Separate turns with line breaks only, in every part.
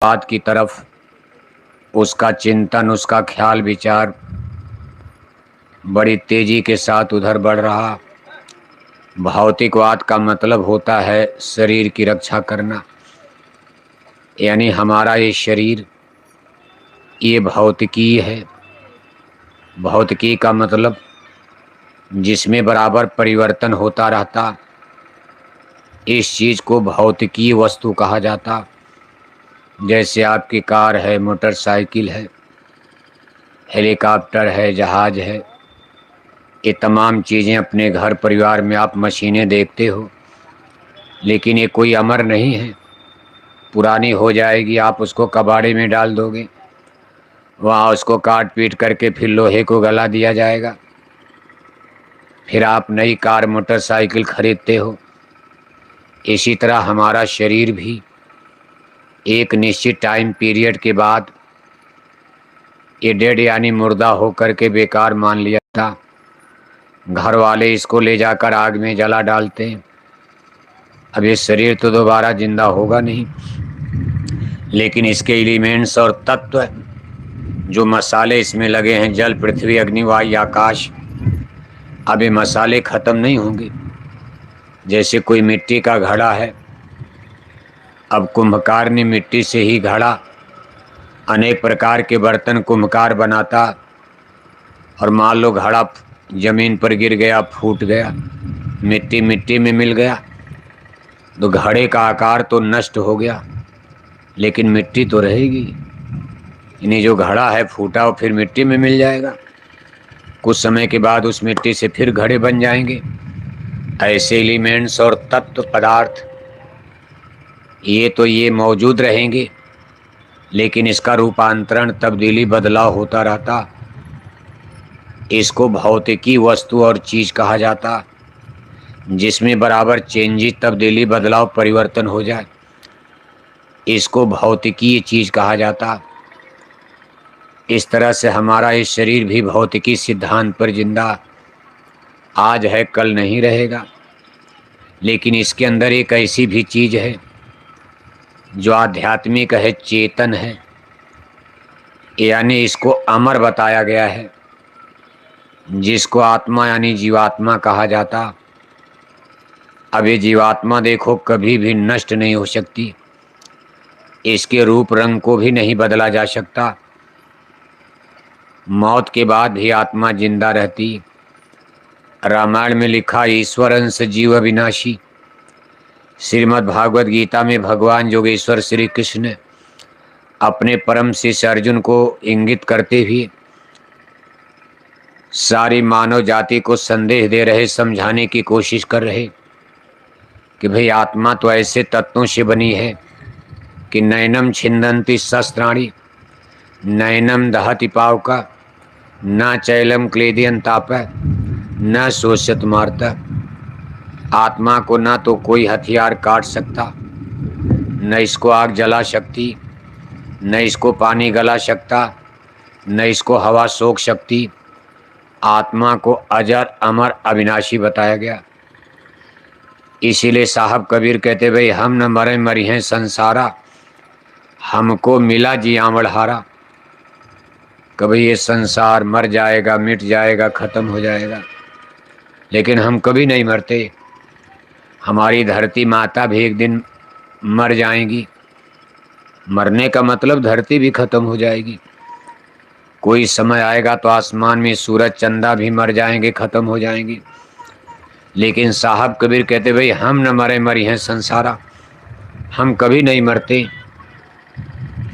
बात की तरफ उसका चिंतन, उसका ख्याल विचार बड़ी तेजी के साथ उधर बढ़ रहा। भौतिकवाद का मतलब होता है शरीर की रक्षा करना, यानी हमारा ये शरीर ये भौतिकी है। भौतिकी का मतलब जिसमें बराबर परिवर्तन होता रहता, इस चीज़ को भौतिकी वस्तु कहा जाता। जैसे आपकी कार है, मोटरसाइकिल है, हेलीकॉप्टर है, जहाज है, ये तमाम चीज़ें अपने घर परिवार में आप मशीनें देखते हो, लेकिन ये कोई अमर नहीं है। पुरानी हो जाएगी, आप उसको कबाड़े में डाल दोगे, वहाँ उसको काट पीट करके फिर लोहे को गला दिया जाएगा, फिर आप नई कार मोटरसाइकिल खरीदते हो। इसी तरह हमारा शरीर भी एक निश्चित टाइम पीरियड के बाद ये डेड यानी मुर्दा होकर के बेकार मान लिया था। घर वाले इसको ले जाकर आग में जला डालते हैं। अब ये शरीर तो दोबारा जिंदा होगा नहीं, लेकिन इसके एलिमेंट्स और तत्व जो मसाले इसमें लगे हैं, जल, पृथ्वी, अग्नि, वायु, आकाश, अब ये मसाले खत्म नहीं होंगे। जैसे कोई मिट्टी का घड़ा है, अब कुम्भकार ने मिट्टी से ही घड़ा, अनेक प्रकार के बर्तन कुम्भकार बनाता, और मान लो घड़ा जमीन पर गिर गया, फूट गया, मिट्टी मिट्टी में मिल गया, तो घड़े का आकार तो नष्ट हो गया, लेकिन मिट्टी तो रहेगी। यानी जो घड़ा है फूटा वो फिर मिट्टी में मिल जाएगा, कुछ समय के बाद उस मिट्टी से फिर घड़े बन जाएंगे। ऐसे एलिमेंट्स और तत्व पदार्थ ये मौजूद रहेंगे, लेकिन इसका रूपांतरण, तब्दीली, बदलाव होता रहता। इसको भौतिकी वस्तु और चीज़ कहा जाता, जिसमें बराबर चेंजी, तब्दीली, बदलाव, परिवर्तन हो जाए, इसको भौतिकी चीज़ कहा जाता। इस तरह से हमारा ये शरीर भी भौतिकी सिद्धांत पर जिंदा आज है, कल नहीं रहेगा, लेकिन इसके अंदर एक ऐसी भी चीज़ है जो आध्यात्मिक है, चेतन है, यानी इसको अमर बताया गया है, जिसको आत्मा यानी जीवात्मा कहा जाता। अब ये जीवात्मा देखो कभी भी नष्ट नहीं हो सकती, इसके रूप रंग को भी नहीं बदला जा सकता। मौत के बाद भी आत्मा जिंदा रहती। रामायण में लिखा, ईश्वर अंश जीव अविनाशी। श्रीमद् भागवत गीता में भगवान योगेश्वर श्री कृष्ण अपने परम शिष्य अर्जुन को इंगित करते हुए सारी मानव जाति को संदेश दे रहे, समझाने की कोशिश कर रहे कि भाई आत्मा तो ऐसे तत्वों से बनी है कि नैनम छिन्दन्ति शस्त्राणि, नैनम दहति पावका, न चैलम क्लेदियं ताप, न शोषत मारता। आत्मा को ना तो कोई हथियार काट सकता, न इसको आग जला सकती, न इसको पानी गला सकता, न इसको हवा सोख सकती। आत्मा को अजर, अमर, अविनाशी बताया गया। इसीलिए साहब कबीर कहते, भाई हम न मरे मरी हैं संसारा, हमको मिला जियावड़ हारा। कभी ये संसार मर जाएगा, मिट जाएगा, ख़त्म हो जाएगा, लेकिन हम कभी नहीं मरते। हमारी धरती माता भी एक दिन मर जाएंगी। मरने का मतलब धरती भी ख़त्म हो जाएगी। कोई समय आएगा तो आसमान में सूरज चंदा भी मर जाएंगे, ख़त्म हो जाएंगे, लेकिन साहब कबीर कहते, भाई हम न मरे मरी हैं संसारा, हम कभी नहीं मरते।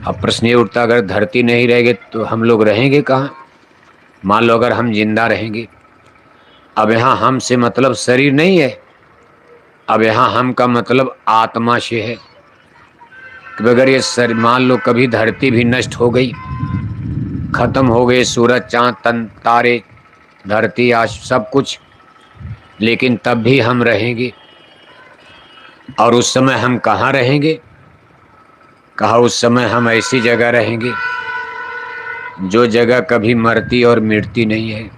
अब प्रश्न ये उठता, अगर धरती नहीं रहेगी तो हम लोग रहेंगे कहाँ? मान लो अगर हम जिंदा रहेंगे, अब यहाँ हम से मतलब शरीर नहीं है, अब यहाँ हम का मतलब आत्मा से है कि अगर ये शरीर, मान लो कभी धरती भी नष्ट हो गई, खत्म हो गए सूरज, चांद, तारे, धरती, आज सब कुछ, लेकिन तब भी हम रहेंगे। और उस समय हम कहाँ रहेंगे? कहा उस समय हम ऐसी जगह रहेंगे जो जगह कभी मरती और मिटती नहीं है।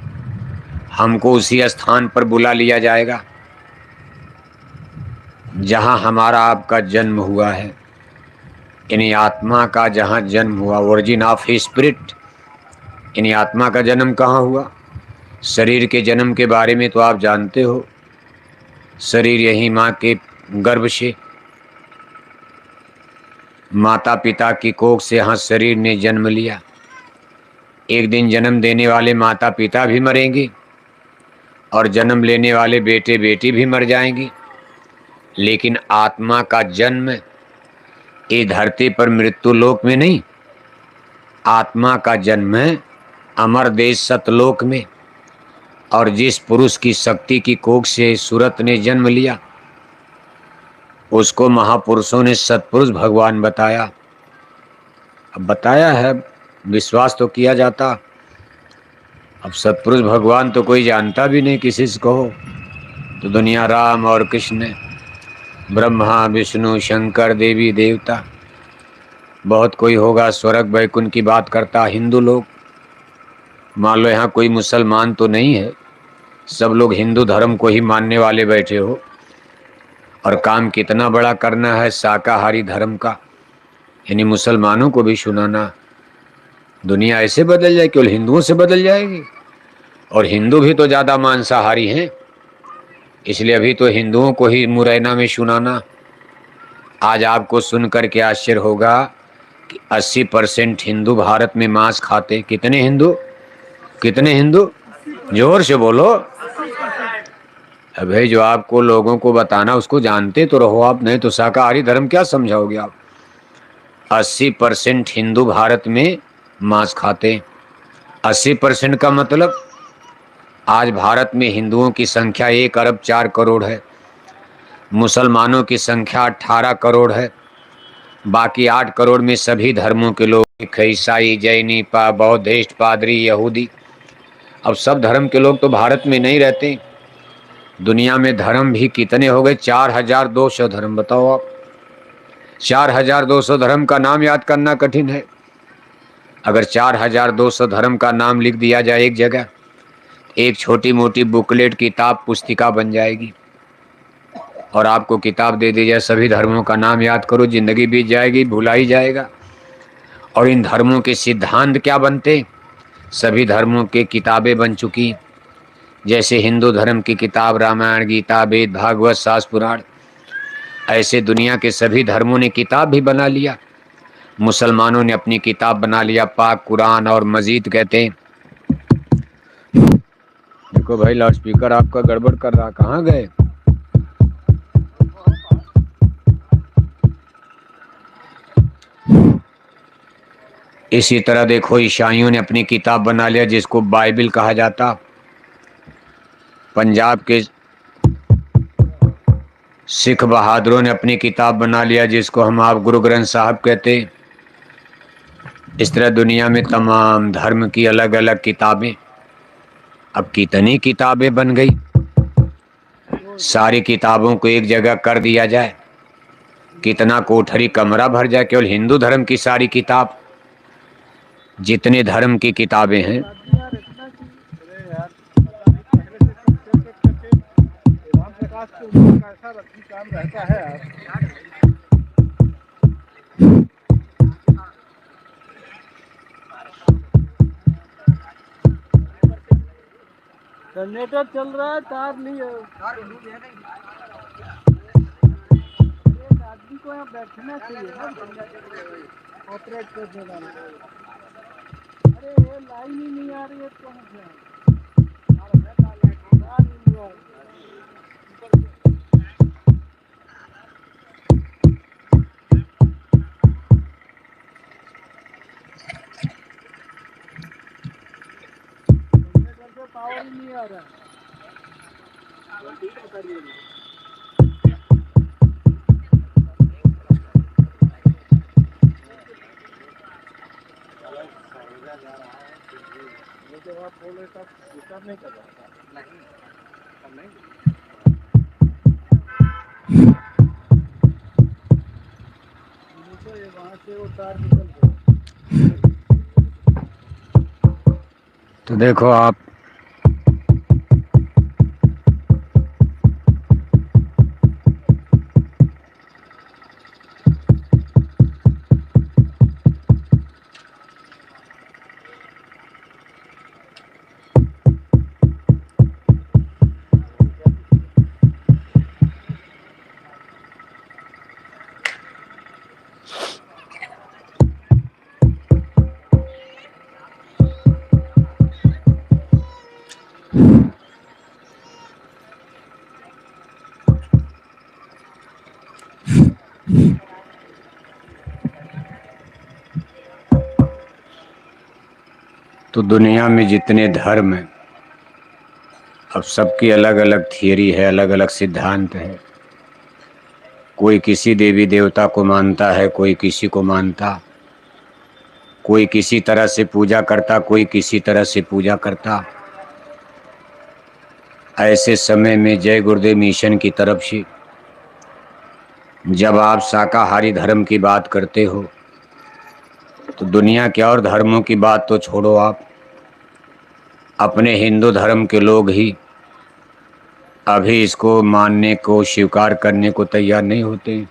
हमको उसी स्थान पर बुला लिया जाएगा जहाँ हमारा आपका जन्म हुआ है। यानी आत्मा का जहाँ जन्म हुआ, ओरिजिन ऑफ स्पिरिट, यानी आत्मा का जन्म कहाँ हुआ? शरीर के जन्म के बारे में तो आप जानते हो। शरीर यही माँ के गर्भ से, माता पिता की कोख से यहाँ शरीर ने जन्म लिया। एक दिन जन्म देने वाले माता पिता भी मरेंगे और जन्म लेने वाले बेटे बेटी भी मर जाएंगी, लेकिन आत्मा का जन्म ये धरती पर मृत्यु लोक में नहीं, आत्मा का जन्म है अमर देश सतलोक में। और जिस पुरुष की शक्ति की कोख से सूरत ने जन्म लिया, उसको महापुरुषों ने सत्पुरुष भगवान बताया। अब बताया है, विश्वास तो किया जाता। अब सत्पुरुष भगवान तो कोई जानता भी नहीं, किसी से कहो तो दुनिया राम और कृष्ण, ब्रह्मा विष्णु शंकर देवी देवता, बहुत कोई होगा स्वर्ग वैकुंठ की बात करता। हिंदू लोग, मान लो यहाँ कोई मुसलमान तो नहीं है, सब लोग हिंदू धर्म को ही मानने वाले बैठे हो। और काम कितना बड़ा करना है शाकाहारी धर्म का, यानी मुसलमानों को भी सुनाना। दुनिया ऐसे बदल जाए, केवल हिंदुओं से बदल जाएगी। और हिंदू भी तो ज़्यादा मांसाहारी हैं, इसलिए अभी तो हिंदुओं को ही मुरैना में सुनाना। आज आपको सुनकर के आश्चर्य होगा कि 80% हिंदू भारत में मांस खाते। कितने हिंदू? कितने हिंदू? जोर से बोलो। अबे जो आपको लोगों को बताना उसको जानते तो रहो आप, नहीं तो शाकाहारी धर्म क्या समझाओगे आप। 80% हिंदू भारत में मांस खाते। 80% का मतलब आज भारत में हिंदुओं की संख्या 1 अरब 4 करोड़ है, मुसलमानों की संख्या 18 करोड़ है, बाकी 8 करोड़ में सभी धर्मों के लोग, ईसाई जैनी बौद्धिस्ट पादरी यहूदी। अब सब धर्म के लोग तो भारत में नहीं रहते। दुनिया में धर्म भी कितने हो गए? 4200 धर्म। बताओ आप, 4200 धर्म का नाम याद करना कठिन है। अगर 4200 धर्म का नाम लिख दिया जाए एक जगह, एक छोटी मोटी बुकलेट किताब पुस्तिका बन जाएगी। और आपको किताब दे दी जाए सभी धर्मों का नाम याद करो, जिंदगी बीत जाएगी, भुला ही जाएगा। और इन धर्मों के सिद्धांत क्या बनते? सभी धर्मों के किताबें बन चुकी, जैसे हिंदू धर्म की किताब रामायण गीता वेद भागवत शास्त्र पुराण, ऐसे दुनिया के सभी धर्मों ने किताब भी बना लिया। मुसलमानों ने अपनी किताब बना लिया, पाक कुरान और मजीद कहते हैं। देखो भाई, लाउड स्पीकर आपका गड़बड़ कर रहा, कहाँ गए? इसी तरह देखो ईसाइयों ने अपनी किताब बना लिया जिसको बाइबल कहा जाता। पंजाब के सिख बहादुरों ने अपनी किताब बना लिया जिसको हम आप गुरु ग्रंथ साहब कहते। इस तरह दुनिया में तमाम धर्म की अलग अलग किताबें, अब कितनी किताबें बन गई। सारी किताबों को एक जगह कर दिया जाए, कितना कोठरी कमरा भर जाए। केवल हिंदू धर्म की सारी किताब, जितने धर्म की किताबें हैं।
जनरेटर चल रहा है, तार नहीं है। एक आदमी को यहाँ बैठना चाहिए ना, ऑपरेट करने वाला। अरे ये लाइन ही नहीं आ रही है, कहाँ से पावर ही नहीं आ रहा है। आप बोले तब विचार नहीं कर रहा नहीं। वहाँ से वो तार निकल गया।
तो देखो आप, तो दुनिया में जितने धर्म हैं, अब सबकी अलग अलग थियरी है, अलग अलग सिद्धांत है। कोई किसी देवी देवता को मानता है, कोई किसी को मानता, कोई किसी तरह से पूजा करता, कोई किसी तरह से पूजा करता। ऐसे समय में जय गुरुदेव मिशन की तरफ से जब आप शाकाहारी धर्म की बात करते हो तो दुनिया के और धर्मों की बात तो छोड़ो, आप अपने हिंदू धर्म के लोग ही अभी इसको मानने को, स्वीकार करने को तैयार नहीं होते,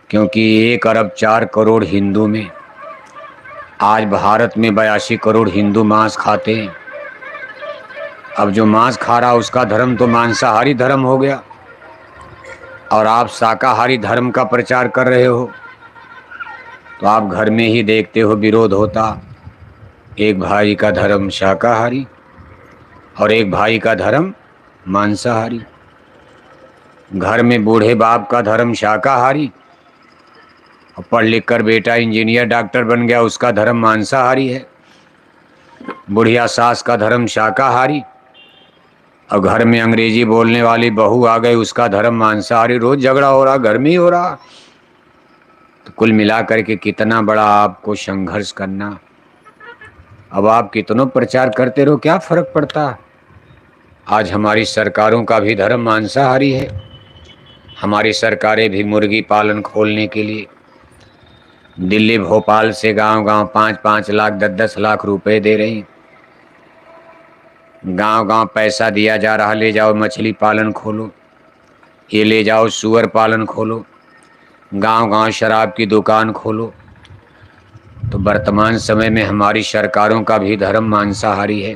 क्योंकि 1 अरब 4 करोड़ हिंदू में आज भारत में 82 करोड़ हिंदू मांस खाते हैं। अब जो मांस खा रहा उसका धर्म तो मांसाहारी धर्म हो गया, और आप शाकाहारी धर्म का प्रचार कर रहे हो। तो आप घर में ही देखते हो विरोध होता, एक भाई का धर्म शाकाहारी और एक भाई का धर्म मांसाहारी। घर में बूढ़े बाप का धर्म शाकाहारी और पढ़ लिख कर बेटा इंजीनियर डॉक्टर बन गया, उसका धर्म मांसाहारी है। बुढ़िया सास का धर्म शाकाहारी और घर में अंग्रेजी बोलने वाली बहू आ गई, उसका धर्म मांसाहारी। रोज झगड़ा हो रहा, घर में ही हो रहा। तो कुल मिलाकर के कितना बड़ा आपको संघर्ष करना। अब आप कितनों प्रचार करते रहो, क्या फर्क पड़ता। आज हमारी सरकारों का भी धर्म मांसाहारी है। हमारी सरकारें भी मुर्गी पालन खोलने के लिए दिल्ली भोपाल से गांव गांव 5-5 लाख 10-10 लाख रुपए दे रही। गांव गांव पैसा दिया जा रहा, ले जाओ मछली पालन खोलो, ये ले जाओ सुअर पालन खोलो, गांव गांव शराब की दुकान खोलो। तो वर्तमान समय में हमारी सरकारों का भी धर्म मांसाहारी है।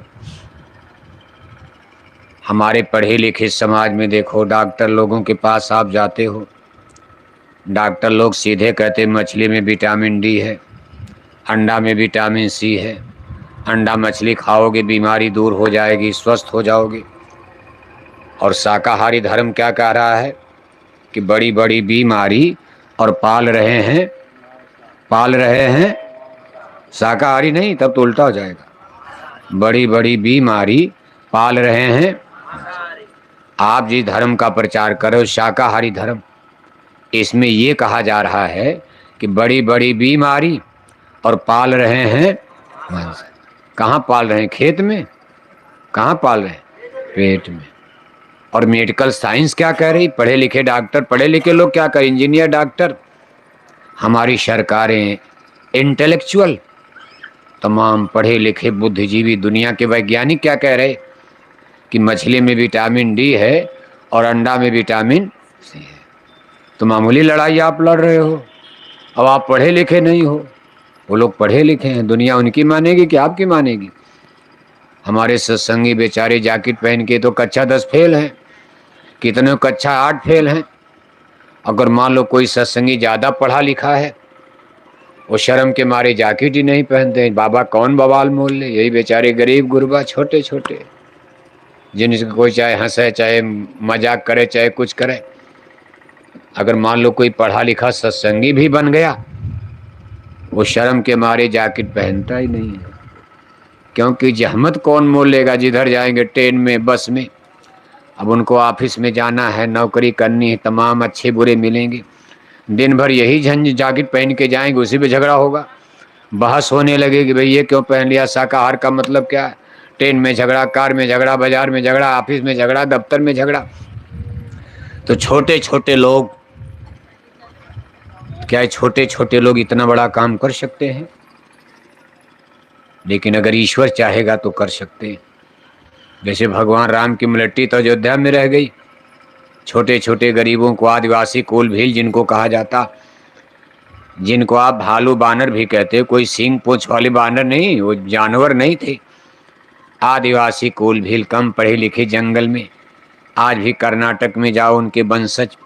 हमारे पढ़े लिखे समाज में देखो, डॉक्टर लोगों के पास आप जाते हो, डॉक्टर लोग सीधे कहते मछली में विटामिन डी है, अंडा में विटामिन सी है, अंडा मछली खाओगे बीमारी दूर हो जाएगी, स्वस्थ हो जाओगे। और शाकाहारी धर्म क्या कह रहा है कि बड़ी बड़ी बीमारी और पाल रहे हैं शाकाहारी नहीं, तब तो उल्टा हो जाएगा। बड़ी बड़ी बीमारी पाल रहे हैं। आप जिस धर्म का प्रचार करो शाकाहारी धर्म, इसमें ये कहा जा रहा है कि बड़ी बड़ी बीमारी और पाल रहे हैं मांस। कहाँ पाल रहे हैं? खेत में। कहाँ पाल रहे हैं? पेट में। और मेडिकल साइंस क्या कह रही? पढ़े लिखे डॉक्टर, पढ़े लिखे लोग क्या करें, इंजीनियर डॉक्टर। हमारी सरकारें इंटेलेक्चुअल, तमाम पढ़े लिखे बुद्धिजीवी दुनिया के वैज्ञानिक क्या कह रहे कि मछली में विटामिन डी है और अंडा में विटामिन सी है। तो मामूली लड़ाई आप लड़ रहे हो। अब आप पढ़े लिखे नहीं हो, वो लोग पढ़े लिखे हैं। दुनिया उनकी मानेगी कि आपकी मानेगी? हमारे सत्संगी बेचारे जैकेट पहन के तो कक्षा 10 फेल हैं, कितने कक्षा 8 फेल हैं। अगर मान लो कोई सत्संगी ज़्यादा पढ़ा लिखा है, वो शर्म के मारे जैकेट ही नहीं पहनते हैं। बाबा कौन बवाल मोल ले? यही बेचारे गरीब गुरबा छोटे छोटे, जिनसे कोई चाहे हंसे, चाहे मजाक करे, चाहे कुछ करे। अगर मान लो कोई पढ़ा लिखा सत्संगी भी बन गया, वो शर्म के मारे जैकेट पहनता ही नहीं है, क्योंकि जहमत कौन मोल लेगा? जिधर जाएंगे ट्रेन में, बस में। अब उनको ऑफिस में जाना है, नौकरी करनी है, तमाम अच्छे बुरे मिलेंगे, दिन भर यही झंझ जैकेट पहन के जाएंगे, उसी पे झगड़ा होगा, बहस होने लगेगी, भाई ये क्यों पहन लिया, शाकाहार का मतलब क्या है। ट्रेन में झगड़ा, कार में झगड़ा, बाजार में झगड़ा, ऑफिस में झगड़ा, दफ्तर में झगड़ा। तो छोटे छोटे लोग, क्या छोटे छोटे लोग इतना बड़ा काम कर सकते हैं? लेकिन अगर ईश्वर चाहेगा तो कर सकते हैं। जैसे भगवान राम की मलट्टी तो अयोध्या में रह गई। छोटे छोटे गरीबों को, आदिवासी कोल भील जिनको कहा जाता, जिनको आप भालू बानर भी कहते हो, कोई सींग पूंछ वाले बानर नहीं, वो जानवर नहीं थे। आदिवासी कोल भील, कम पढ़े लिखे, जंगल में। आज भी कर्नाटक में जाओ, उनके वंशज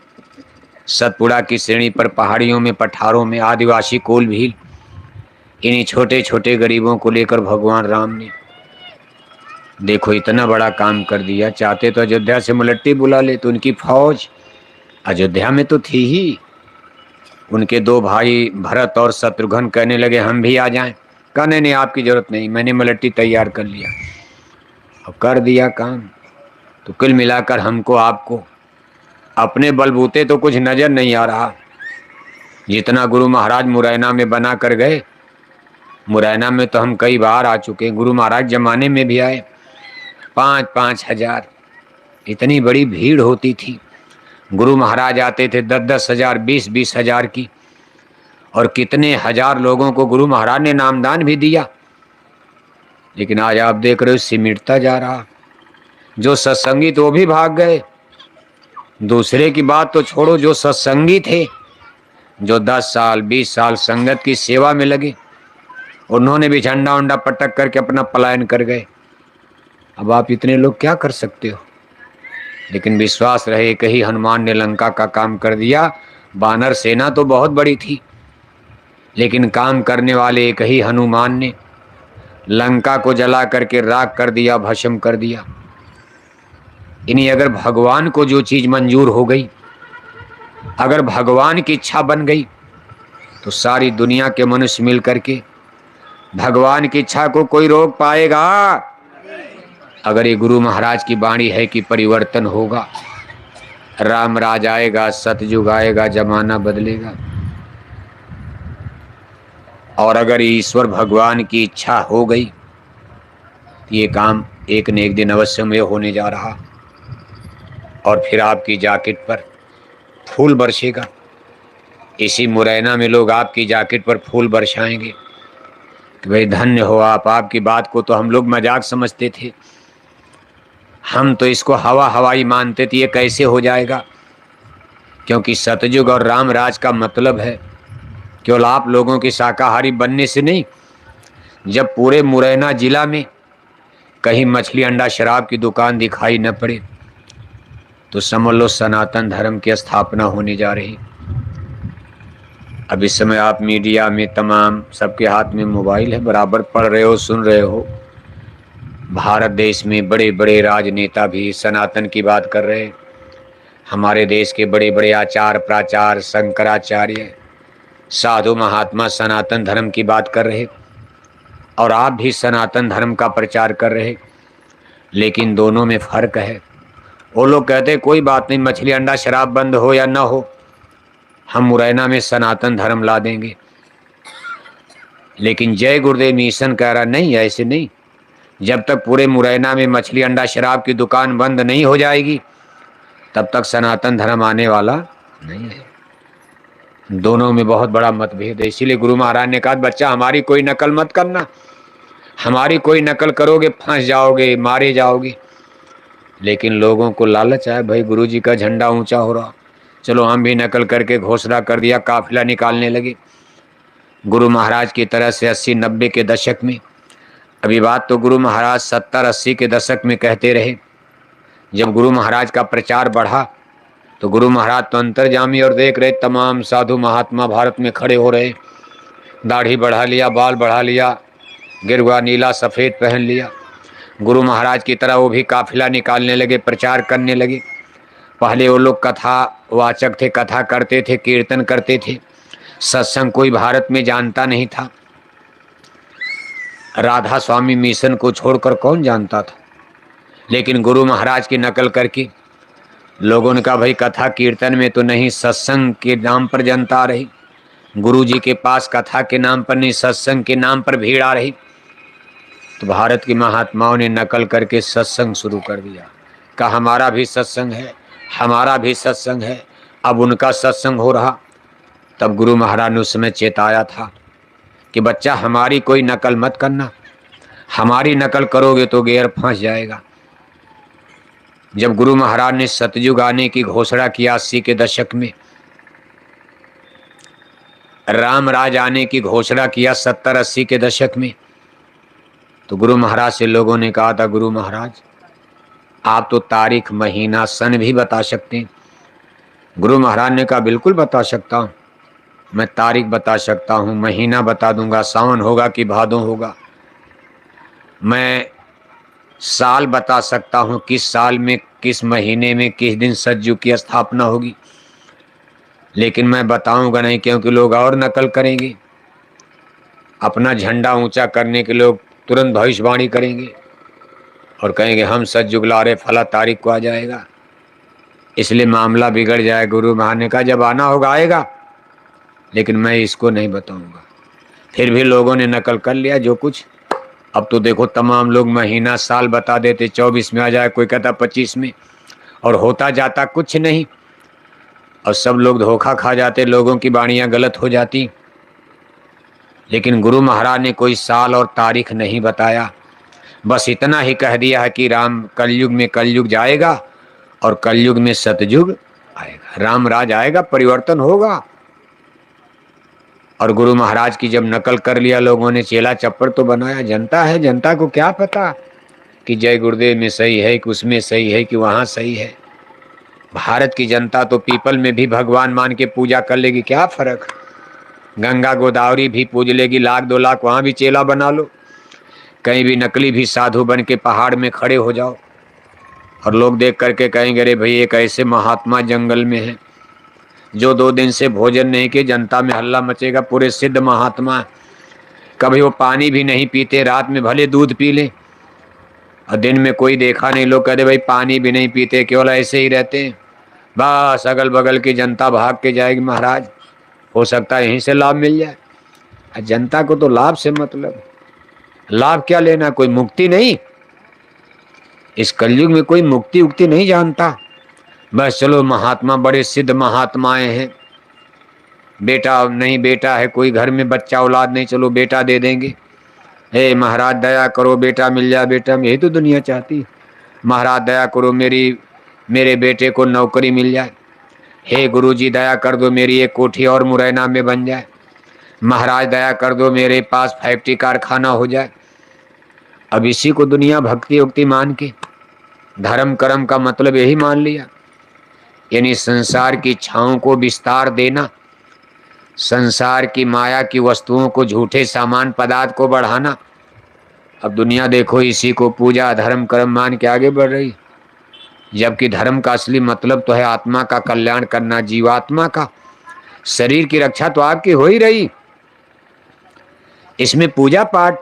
सतपुड़ा की श्रेणी पर पहाड़ियों में, पठारों में आदिवासी कोल भील। इन्हीं छोटे छोटे गरीबों को लेकर भगवान राम ने देखो इतना बड़ा काम कर दिया। चाहते तो अयोध्या से मुलट्टी बुला ले, तो उनकी फौज अयोध्या में तो थी ही। उनके 2 भाई भरत और शत्रुघ्न कहने लगे हम भी आ जाएं। कहा नहीं नहीं आपकी जरूरत नहीं, मैंने मलट्टी तैयार कर लिया और कर दिया काम। तो कुल मिलाकर हमको आपको अपने बलबूते तो कुछ नजर नहीं आ रहा। जितना गुरु महाराज मुरैना में बना कर गए, मुरैना में तो हम कई बार आ चुके हैं। गुरु महाराज जमाने में भी आए, 5-5 हजार इतनी बड़ी भीड़ होती थी। गुरु महाराज आते थे 10-10 हजार 20-20 हजार की, और कितने हजार लोगों को गुरु महाराज ने नामदान भी दिया। लेकिन आज आप देख रहे हो सिमटता जा रहा। जो सत्संगी तो वो भी भाग गए, दूसरे की बात तो छोड़ो, जो सत्संगी थे, जो 10 साल 20 साल संगत की सेवा में लगे, उन्होंने भी झंडा उंडा पटक करके अपना पलायन कर गए। अब आप इतने लोग क्या कर सकते हो। लेकिन विश्वास रहे कि ही हनुमान ने लंका का काम कर दिया। वानर सेना तो बहुत बड़ी थी, लेकिन काम करने वाले एक ही हनुमान ने लंका को जला करके राख कर दिया, भस्म कर दिया। इन्हीं अगर भगवान को जो चीज मंजूर हो गई, अगर भगवान की इच्छा बन गई, तो सारी दुनिया के मनुष्य मिल करके भगवान की इच्छा को कोई रोक पाएगा। अगर ये गुरु महाराज की वाणी है कि परिवर्तन होगा, राम राज आएगा, सतयुग आएगा, जमाना बदलेगा। और अगर ईश्वर भगवान की इच्छा हो गई तो ये काम एक न एक दिन अवश्य में होने जा रहा। और फिर आपकी जैकेट पर फूल बरसेगा। इसी मुरैना में लोग आपकी जैकेट पर फूल बरसाएंगे कि भाई धन्य हो आप। आपकी बात को तो हम लोग मजाक समझते थे, हम तो इसको हवा हवाई मानते थे, ये कैसे हो जाएगा। क्योंकि सतयुग और राम राज का मतलब है केवल आप लोगों की शाकाहारी बनने से नहीं। जब पूरे मुरैना जिला में कहीं मछली अंडा शराब की दुकान दिखाई न पड़े, तो समझ लो सनातन धर्म की स्थापना होने जा रही। अब इस समय आप मीडिया में तमाम सबके हाथ में मोबाइल है, बराबर पढ़ रहे हो, सुन रहे हो। भारत देश में बड़े बड़े राजनेता भी सनातन की बात कर रहे हैं। हमारे देश के बड़े बड़े आचार्य प्राचार्य शंकराचार्य साधु महात्मा सनातन धर्म की बात कर रहे, और आप भी सनातन धर्म का प्रचार कर रहे। लेकिन दोनों में फर्क है। वो लोग कहते कोई बात नहीं, मछली अंडा शराब बंद हो या ना हो, हम मुरैना में सनातन धर्म ला देंगे। लेकिन जय गुरुदेव मिशन कह रहा नहीं, ऐसे नहीं। जब तक पूरे मुरैना में मछली अंडा शराब की दुकान बंद नहीं हो जाएगी, तब तक सनातन धर्म आने वाला नहीं है। दोनों में बहुत बड़ा मतभेद है। इसीलिए गुरु महाराज ने कहा बच्चा हमारी कोई नकल मत करना, हमारी कोई नकल करोगे फंस जाओगे, मारे जाओगे। लेकिन लोगों को लालच आया, भाई गुरु जी का झंडा ऊंचा हो रहा, चलो हम भी नकल करके घोषणा कर दिया, काफिला निकालने लगे। गुरु महाराज की तरह से 80-90 के दशक में, अभी बात तो गुरु महाराज 70-80 के दशक में कहते रहे। जब गुरु महाराज का प्रचार बढ़ा तो गुरु महाराज तो अंतर्जामी और देख रहे तमाम साधु महात्मा भारत में खड़े हो रहे, दाढ़ी बढ़ा लिया, बाल बढ़ा लिया, गिरवा नीला सफ़ेद पहन लिया। गुरु महाराज की तरह वो भी काफिला निकालने लगे, प्रचार करने लगे। पहले वो लोग कथा वाचक थे, कथा करते थे, कीर्तन करते थे। सत्संग कोई भारत में जानता नहीं था। राधा स्वामी मिशन को छोड़कर कौन जानता था। लेकिन गुरु महाराज की नकल करके लोगों ने कहा भाई कथा कीर्तन में तो नहीं, सत्संग के नाम पर जनता आ रही। गुरु जी के पास कथा के नाम पर नहीं, सत्संग के नाम पर भीड़ आ रही। तो भारत के महात्माओं ने नकल करके सत्संग शुरू कर दिया। कहा हमारा भी सत्संग है, हमारा भी सत्संग है। अब उनका सत्संग हो रहा। तब गुरु महाराज ने उस समय चेताया था कि बच्चा हमारी कोई नकल मत करना, हमारी नकल करोगे तो गैर फंस जाएगा। जब गुरु महाराज ने सतयुग आने की घोषणा की 80 के दशक में, राम राज आने की घोषणा किया 70-80 के दशक में, तो गुरु महाराज से लोगों ने कहा था गुरु महाराज आप तो तारीख महीना सन भी बता सकते हैं। गुरु महाराज ने कहा बिल्कुल बता सकता हूँ, मैं तारीख बता सकता हूँ, महीना बता दूंगा, सावन होगा कि भादों होगा। मैं साल बता सकता हूँ, किस साल में किस महीने में किस दिन सतयुग की स्थापना होगी। लेकिन मैं बताऊंगा नहीं, क्योंकि लोग और नकल करेंगे। अपना झंडा ऊंचा करने के लोग तुरंत भविष्यवाणी करेंगे और कहेंगे हम सच जुगलारे फला तारीख को आ जाएगा, इसलिए मामला बिगड़ जाए। गुरु महाराज ने कहा जब आना होगा आएगा, लेकिन मैं इसको नहीं बताऊंगा। फिर भी लोगों ने नकल कर लिया जो कुछ। अब तो देखो तमाम लोग महीना साल बता देते, 24 में आ जाए, कोई कहता 25 में, और होता जाता कुछ नहीं, और सब लोग धोखा खा जाते, लोगों की वाणियां गलत हो जाती। लेकिन गुरु महाराज ने कोई साल और तारीख नहीं बताया, बस इतना ही कह दिया है कि राम कलयुग में कलयुग जाएगा और कलयुग में सतयुग आएगा, राम राज आएगा, परिवर्तन होगा। और गुरु महाराज की जब नकल कर लिया लोगों ने, चेला चप्पर तो बनाया। जनता है, जनता को क्या पता कि जय गुरुदेव में सही है कि उसमें सही है कि वहाँ सही है। भारत की जनता तो पीपल में भी भगवान मान के पूजा कर लेगी, क्या फर्क। गंगा गोदावरी भी पूज लेगी, 1,00,000 2,00,000 वहाँ भी चेला बना लो। कहीं भी नकली भी साधु बन के पहाड़ में खड़े हो जाओ और लोग देख करके कहेंगे अरे भाई एक ऐसे महात्मा जंगल में है जो 2 दिन से भोजन नहीं किए, जनता में हल्ला मचेगा, पूरे सिद्ध महात्मा, कभी वो पानी भी नहीं पीते, रात में भले दूध पी ले और दिन में कोई देखा नहीं, लोग कहते भाई पानी भी नहीं पीते, केवल ऐसे ही रहते हैं। बस अगल बगल की जनता भाग के जाएगी, महाराज हो सकता है यहीं से लाभ मिल जाए। जनता को तो लाभ से मतलब, लाभ क्या लेना, कोई मुक्ति नहीं। इस कलयुग में कोई मुक्ति उक्ति नहीं जानता। बस चलो महात्मा, बड़े सिद्ध महात्माएं हैं, बेटा नहीं, बेटा है कोई घर में, बच्चा औलाद नहीं, चलो बेटा दे देंगे। हे महाराज दया करो बेटा मिल जाए, बेटा यही तो दुनिया चाहती। महाराज दया करो मेरे बेटे को नौकरी मिल जाए। हे गुरुजी दया कर दो मेरी एक कोठी और मुरैना में बन जाए। महाराज दया कर दो मेरे पास फैक्ट्री कारखाना हो जाए। अब इसी को दुनिया भक्ति उक्ति मान के धर्म कर्म का मतलब यही मान लिया, यानी संसार की इच्छाओं को विस्तार देना, संसार की माया की वस्तुओं को, झूठे सामान पदार्थ को बढ़ाना। अब दुनिया देखो इसी को पूजा धर्म कर्म मान के आगे बढ़ रही, जबकि धर्म का असली मतलब तो है आत्मा का कल्याण करना, जीवात्मा का। शरीर की रक्षा तो आपकी हो ही रही, इसमें पूजा पाठ।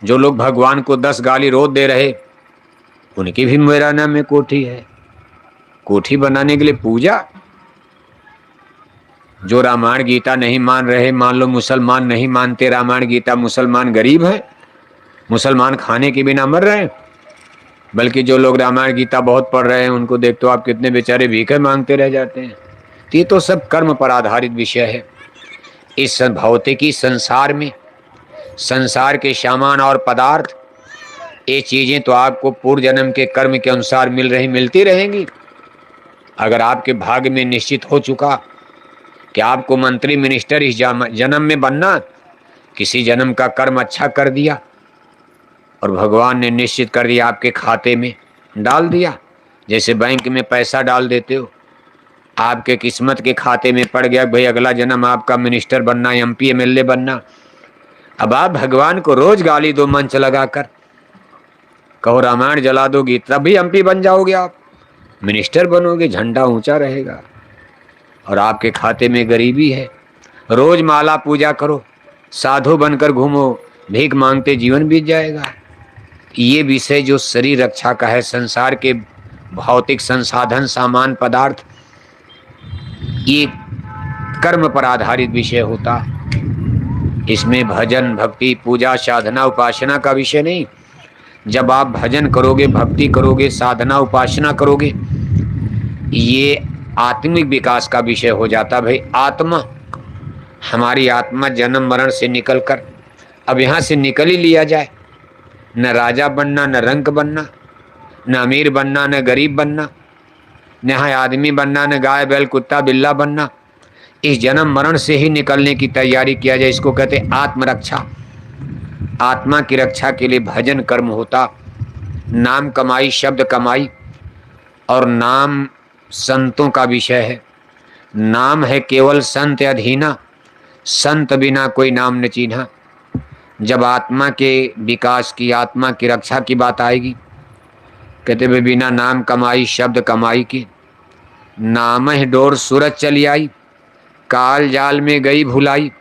जो लोग भगवान को 10 गाली रोज दे रहे, उनकी भी मेरा नाम में कोठी है, कोठी बनाने के लिए पूजा। जो रामायण गीता नहीं मान रहे, मान लो मुसलमान नहीं मानते रामायण गीता, मुसलमान गरीब है, मुसलमान खाने के बिना मर रहे हैं। बल्कि जो लोग रामायण गीता बहुत पढ़ रहे हैं उनको देख तो आप कितने बेचारे भीखे मांगते रह जाते हैं। ये तो सब कर्म पर आधारित विषय है। इस भौतिकी संसार में, संसार के सामान और पदार्थ, ये चीजें तो आपको पूर्व जन्म के कर्म के अनुसार मिलती रहेंगी। अगर आपके भाग्य में निश्चित हो चुका कि आपको मंत्री मिनिस्टर इस जन्म में बनना, किसी जन्म का कर्म अच्छा कर दिया और भगवान ने निश्चित कर दिया आपके खाते में डाल दिया, जैसे बैंक में पैसा डाल देते हो, आपके किस्मत के खाते में पड़ गया भाई अगला जन्म आपका मिनिस्टर बनना, एमपी एमएलए बनना। अब आप भगवान को रोज गाली दो मंच लगाकर, कहो रामायण जला दोगी, तभी एमपी बन जाओगे, आप मिनिस्टर बनोगे, झंडा ऊंचा रहेगा और आपके खाते में गरीबी है। रोज माला पूजा करो, साधु बनकर घूमो, भीख मांगते जीवन बीत जाएगा। ये विषय जो शरीर रक्षा का है, संसार के भौतिक संसाधन सामान पदार्थ, ये कर्म पर आधारित विषय होता। इसमें भजन भक्ति पूजा साधना उपासना का विषय नहीं। जब आप भजन करोगे, भक्ति करोगे, साधना उपासना करोगे, ये आत्मिक विकास का विषय हो जाता। भाई आत्मा, हमारी आत्मा जन्म मरण से निकलकर अब यहाँ से निकल ही लिया जाए। न राजा बनना, न रंक बनना, न अमीर बनना, न गरीब बनना, न यहाँ आदमी बनना, न गाय बैल कुत्ता बिल्ला बनना। इस जन्म मरण से ही निकलने की तैयारी किया जाए। इसको कहते हैं आत्मरक्षा। आत्मा की रक्षा के लिए भजन कर्म होता, नाम कमाई, शब्द कमाई, और नाम संतों का विषय है। नाम है केवल संत अधीना, संत बिना कोई नाम न चीन्हा। जब आत्मा के विकास की, आत्मा की रक्षा की बात आएगी, कहते वे बिना नाम कमाई शब्द कमाई के, नाम है डोर सूरज चली आई, काल जाल में गई भुलाई।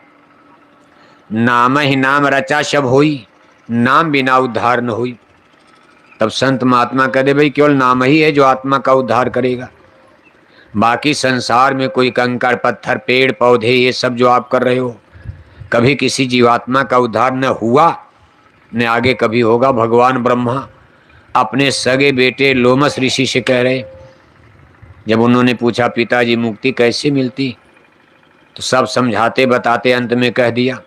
नाम ही नाम रचा सब होई, नाम बिना उद्धार न हुई। तब संत महात्मा कहते भाई केवल नाम ही है जो आत्मा का उद्धार करेगा। बाकी संसार में कोई कंकड़ पत्थर पेड़ पौधे ये सब जो आप कर रहे हो, कभी किसी जीवात्मा का उद्धार न हुआ न आगे कभी होगा। भगवान ब्रह्मा अपने सगे बेटे लोमस ऋषि से कह रहे, जब उन्होंने पूछा पिताजी मुक्ति कैसे मिलती, तो सब समझाते बताते अंत में कह दिया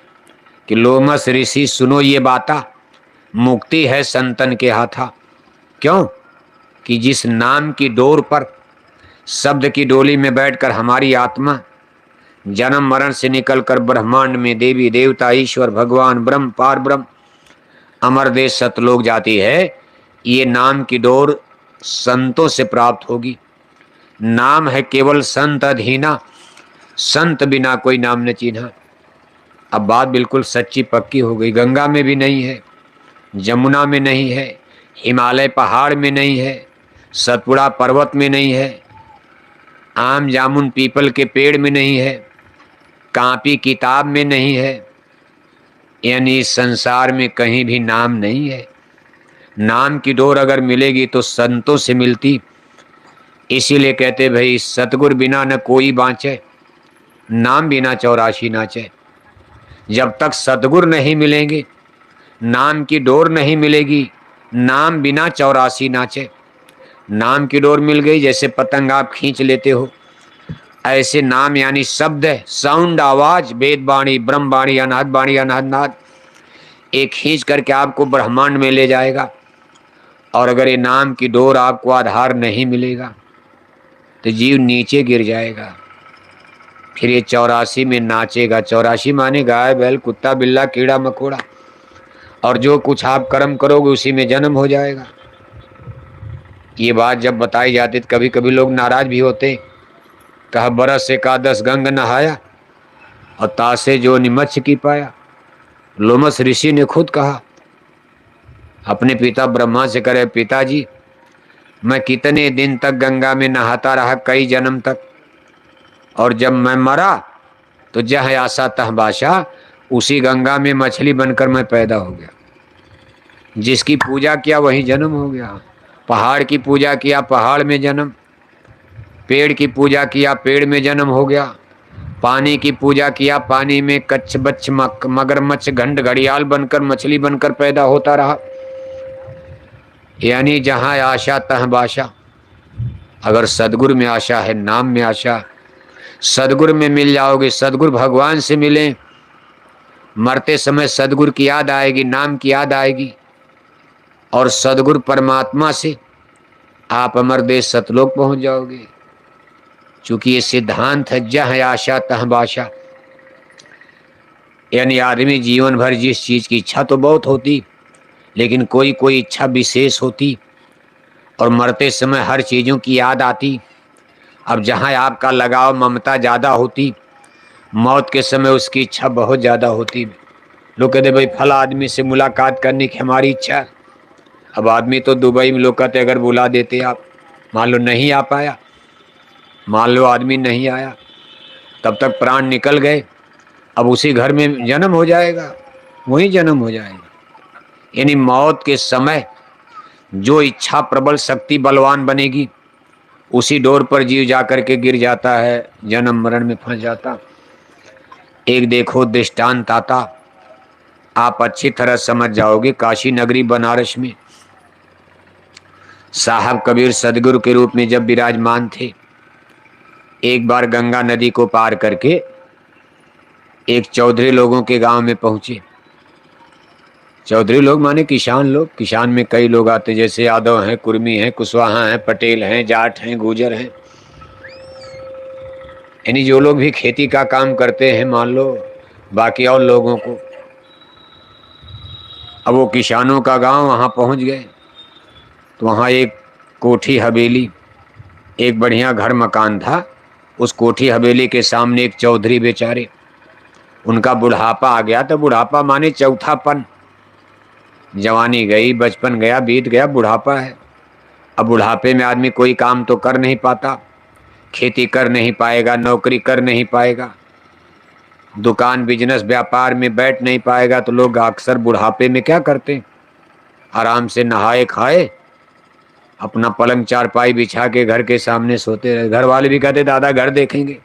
कि लोमस ऋषि सुनो ये बाता, मुक्ति है संतन के हाथा। क्यों कि जिस नाम की डोर पर शब्द की डोली में बैठकर हमारी आत्मा जन्म मरण से निकलकर ब्रह्मांड में देवी देवता ईश्वर भगवान ब्रह्म पार ब्रह्म अमर देश सतलोक जाती है, ये नाम की डोर संतों से प्राप्त होगी। नाम है केवल संत अधीना, संत बिना कोई नाम न चिन्हा। अब बात बिल्कुल सच्ची पक्की हो गई। गंगा में भी नहीं है, जमुना में नहीं है, हिमालय पहाड़ में नहीं है, सतपुड़ा पर्वत में नहीं है, आम जामुन पीपल के पेड़ में नहीं है, कापी किताब में नहीं है, यानी इस संसार में कहीं भी नाम नहीं है। नाम की डोर अगर मिलेगी तो संतों से मिलती। इसीलिए कहते भाई सतगुर बिना न कोई बाँचे, नाम बिना 84 नाचे। जब तक सतगुर नहीं मिलेंगे, नाम की डोर नहीं मिलेगी, नाम बिना 84 नाचे। नाम की डोर मिल गई, जैसे पतंग आप खींच लेते हो, ऐसे नाम यानी शब्द है, साउंड आवाज, वेद वाणी ब्रह्म वाणी अनाहत वाणी अनाहत नाद, एक खींच करके आपको ब्रह्मांड में ले जाएगा। और अगर ये नाम की डोर आपको आधार नहीं मिलेगा तो जीव नीचे गिर जाएगा। फिर ये 84 में नाचेगा। 84 माने गाय बैल कुत्ता बिल्ला कीड़ा मकोड़ा, और जो कुछ आप कर्म करोगे उसी में जन्म हो जाएगा। ये बात जब बताई जाती तो कभी कभी लोग नाराज भी होते। कहा बरस एकादश गंग नहाया और तासे जो निमच्छ की पाया। लोमस ऋषि ने खुद कहा अपने पिता ब्रह्मा से, करे पिताजी मैं कितने दिन तक गंगा में नहाता रहा, कई जन्म तक, और जब मैं मरा तो जह आशा तह बाशा, उसी गंगा में मछली बनकर मैं पैदा हो गया। जिसकी पूजा किया वही जन्म हो गया। पहाड़ की पूजा किया, पहाड़ में जन्म। पेड़ की पूजा किया, पेड़ में जन्म हो गया। पानी की पूजा किया, पानी में कच्छ बच्छ मगरमच्छ घंट घड़ियाल बनकर मछली बनकर पैदा होता रहा। यानी जहाँ आशा तह बाशा। अगर सदगुरु में आशा है, नाम में आशा, सदगुरु में मिल जाओगे। सदगुरु भगवान से मिले, मरते समय सदगुरु की याद आएगी, नाम की याद आएगी, और सदगुरु परमात्मा से आप अमर देश सतलोक पहुंच जाओगे। चूंकि ये सिद्धांत है, जह आशा तह बाशा। यानी आदमी जीवन भर जिस चीज की इच्छा तो बहुत होती, लेकिन कोई कोई इच्छा विशेष होती, और मरते समय हर चीज़ों की याद आती। अब जहाँ आपका लगाव ममता ज़्यादा होती, मौत के समय उसकी इच्छा बहुत ज़्यादा होती। लोग कहते भाई फला आदमी से मुलाकात करने की हमारी इच्छा है। अब आदमी तो दुबई में, लोग कहते अगर बुला देते आप, मान लो नहीं आ पाया, मान लो आदमी नहीं आया, तब तक प्राण निकल गए, अब उसी घर में जन्म हो जाएगा, वहीं जन्म हो जाएगा। यानी मौत के समय जो इच्छा प्रबल शक्ति बलवान बनेगी, उसी डोर पर जीव जाकर के गिर जाता है, जन्म मरण में फंस जाता। एक देखो दृष्टांत आता, आप अच्छी तरह समझ जाओगे। काशी नगरी बनारस में साहब कबीर सदगुरु के रूप में जब विराजमान थे, एक बार गंगा नदी को पार करके एक चौधरी लोगों के गांव में पहुंचे। चौधरी लोग माने किसान लोग। किसान में कई लोग आते, जैसे यादव हैं, कुर्मी हैं, कुशवाहा हैं, पटेल हैं, जाट हैं, गुजर हैं, यानी जो लोग भी खेती का काम करते हैं, मान लो, बाकी और लोगों को। अब वो किसानों का गांव, वहाँ पहुँच गए तो वहाँ एक कोठी हवेली, एक बढ़िया घर मकान था। उस कोठी हवेली के सामने एक चौधरी बेचारे, उनका बुढ़ापा आ गया। तो बुढ़ापा माने चौथापन। जवानी गई, बचपन गया, बीत गया, बुढ़ापा है। अब बुढ़ापे में आदमी कोई काम तो कर नहीं पाता, खेती कर नहीं पाएगा, नौकरी कर नहीं पाएगा। दुकान बिजनेस व्यापार में बैठ नहीं पाएगा तो लोग अक्सर बुढ़ापे में क्या करते हैं, आराम से नहाए खाए अपना पलंग चारपाई बिछा के घर के सामने सोते रहे। घर वाले भी कहते दादा घर देखेंगे।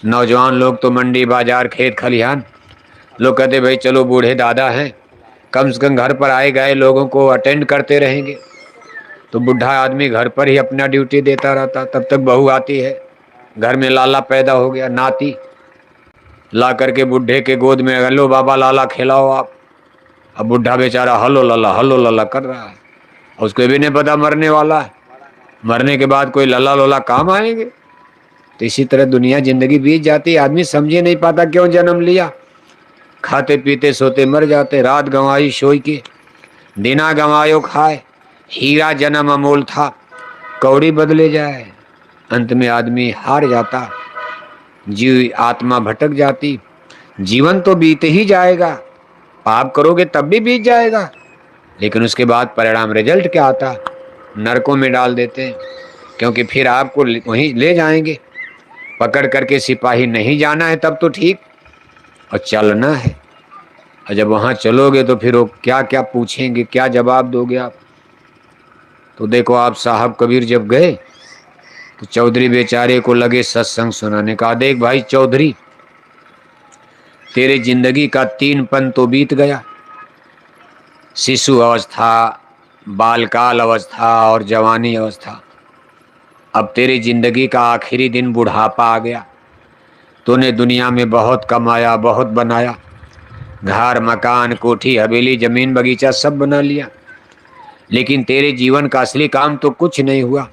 नौजवान लोग तो मंडी बाजार खेत खलिहान, लोग कहते भाई चलो बूढ़े दादा हैं, कम से कम घर पर आए गए लोगों को अटेंड करते रहेंगे। तो बुढ़ा आदमी घर पर ही अपना ड्यूटी देता रहता। तब तक बहू आती है, घर में लाला पैदा हो गया, नाती ला करके बुढ़े के गोद में, हेलो बाबा लाला खिलाओ आप। अब बुढ़ा बेचारा हलो लल्ला कर रहा है, उसको भी नहीं पता मरने वाला है, मरने के बाद कोई लल्ला लोला काम आएंगे। तो इसी तरह दुनिया जिंदगी बीत जाती, आदमी समझे नहीं पाता क्यों जन्म लिया। खाते पीते सोते मर जाते, रात गंवाई सोई के, दिना गंवायो खाए, हीरा जन्म अमोल था, कौड़ी बदले जाए। अंत में आदमी हार जाता, जीव आत्मा भटक जाती। जीवन तो बीत ही जाएगा, पाप करोगे तब भी बीत जाएगा, लेकिन उसके बाद परिणाम रिजल्ट क्या आता, नरकों में डाल देते हैं। क्योंकि फिर आपको वहीं ले जाएंगे पकड़ करके। सिपाही नहीं जाना है तब तो ठीक, और चलना है, और जब वहाँ चलोगे तो फिर वो क्या क्या पूछेंगे, क्या जवाब दोगे आप। तो देखो आप साहब कबीर जब गए तो चौधरी बेचारे को लगे सत्संग सुनाने का। देख भाई चौधरी, तेरे जिंदगी का 3 पन तो बीत गया, शिशु अवस्था, बालकाल अवस्था और जवानी अवस्था। अब तेरी जिंदगी का आखिरी दिन बुढ़ापा आ गया। तूने दुनिया में बहुत कमाया, बहुत बनाया, घर मकान कोठी हवेली जमीन बगीचा सब बना लिया, लेकिन तेरे जीवन का असली काम तो कुछ नहीं हुआ।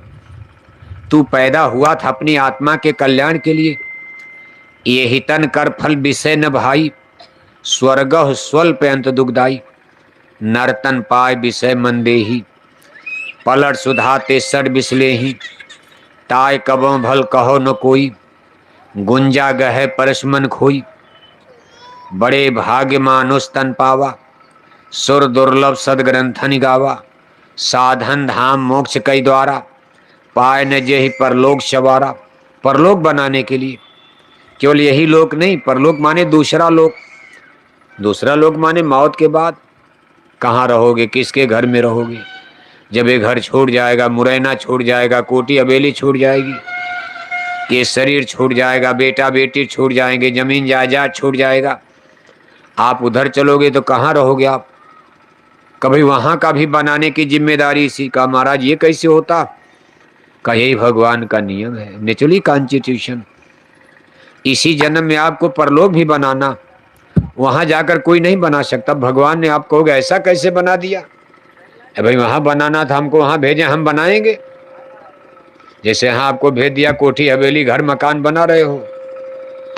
तू पैदा हुआ था अपनी आत्मा के कल्याण के लिए। ये ही तन कर फल विषय न भाई, स्वर्ग स्वल्प अंत दुखदाई, नर्तन पाय विषय मन देही, पलट सुधा तेसर बिसले ही, ताय कबों भल कहो न कोई, गुंजा गहे परशमन खोई, बड़े भाग्य मानुष तन पावा, सुर दुर्लभ सदग्रंथन गावा, साधन धाम मोक्ष कई द्वारा, पाय न जेहि परलोक सवारा। परलोक बनाने के लिए, केवल यही लोक नहीं, परलोक माने दूसरा लोक। दूसरा लोक माने मौत के बाद कहाँ रहोगे, किसके घर में रहोगे। जब ये घर छूट जाएगा, मुरैना छूट जाएगा, कोठी हवेली छूट जाएगी, ये शरीर छूट जाएगा, बेटा बेटी छूट जाएंगे, जमीन जायदाद छूट जाएगा, आप उधर चलोगे तो कहाँ रहोगे आप। कभी वहां का भी बनाने की जिम्मेदारी इसी का। महाराज ये कैसे होता, का यही भगवान का नियम है, नेचुरली कॉन्स्टिट्यूशन। इसी जन्म में आपको परलोक भी बनाना, वहां जाकर कोई नहीं बना सकता। भगवान ने आप कहोगे ऐसा कैसे बना दिया, भाई वहां बनाना था, हमको वहां भेजे, हम बनाएंगे। जैसे यहाँ आपको भेज दिया कोठी हवेली घर मकान बना रहे हो,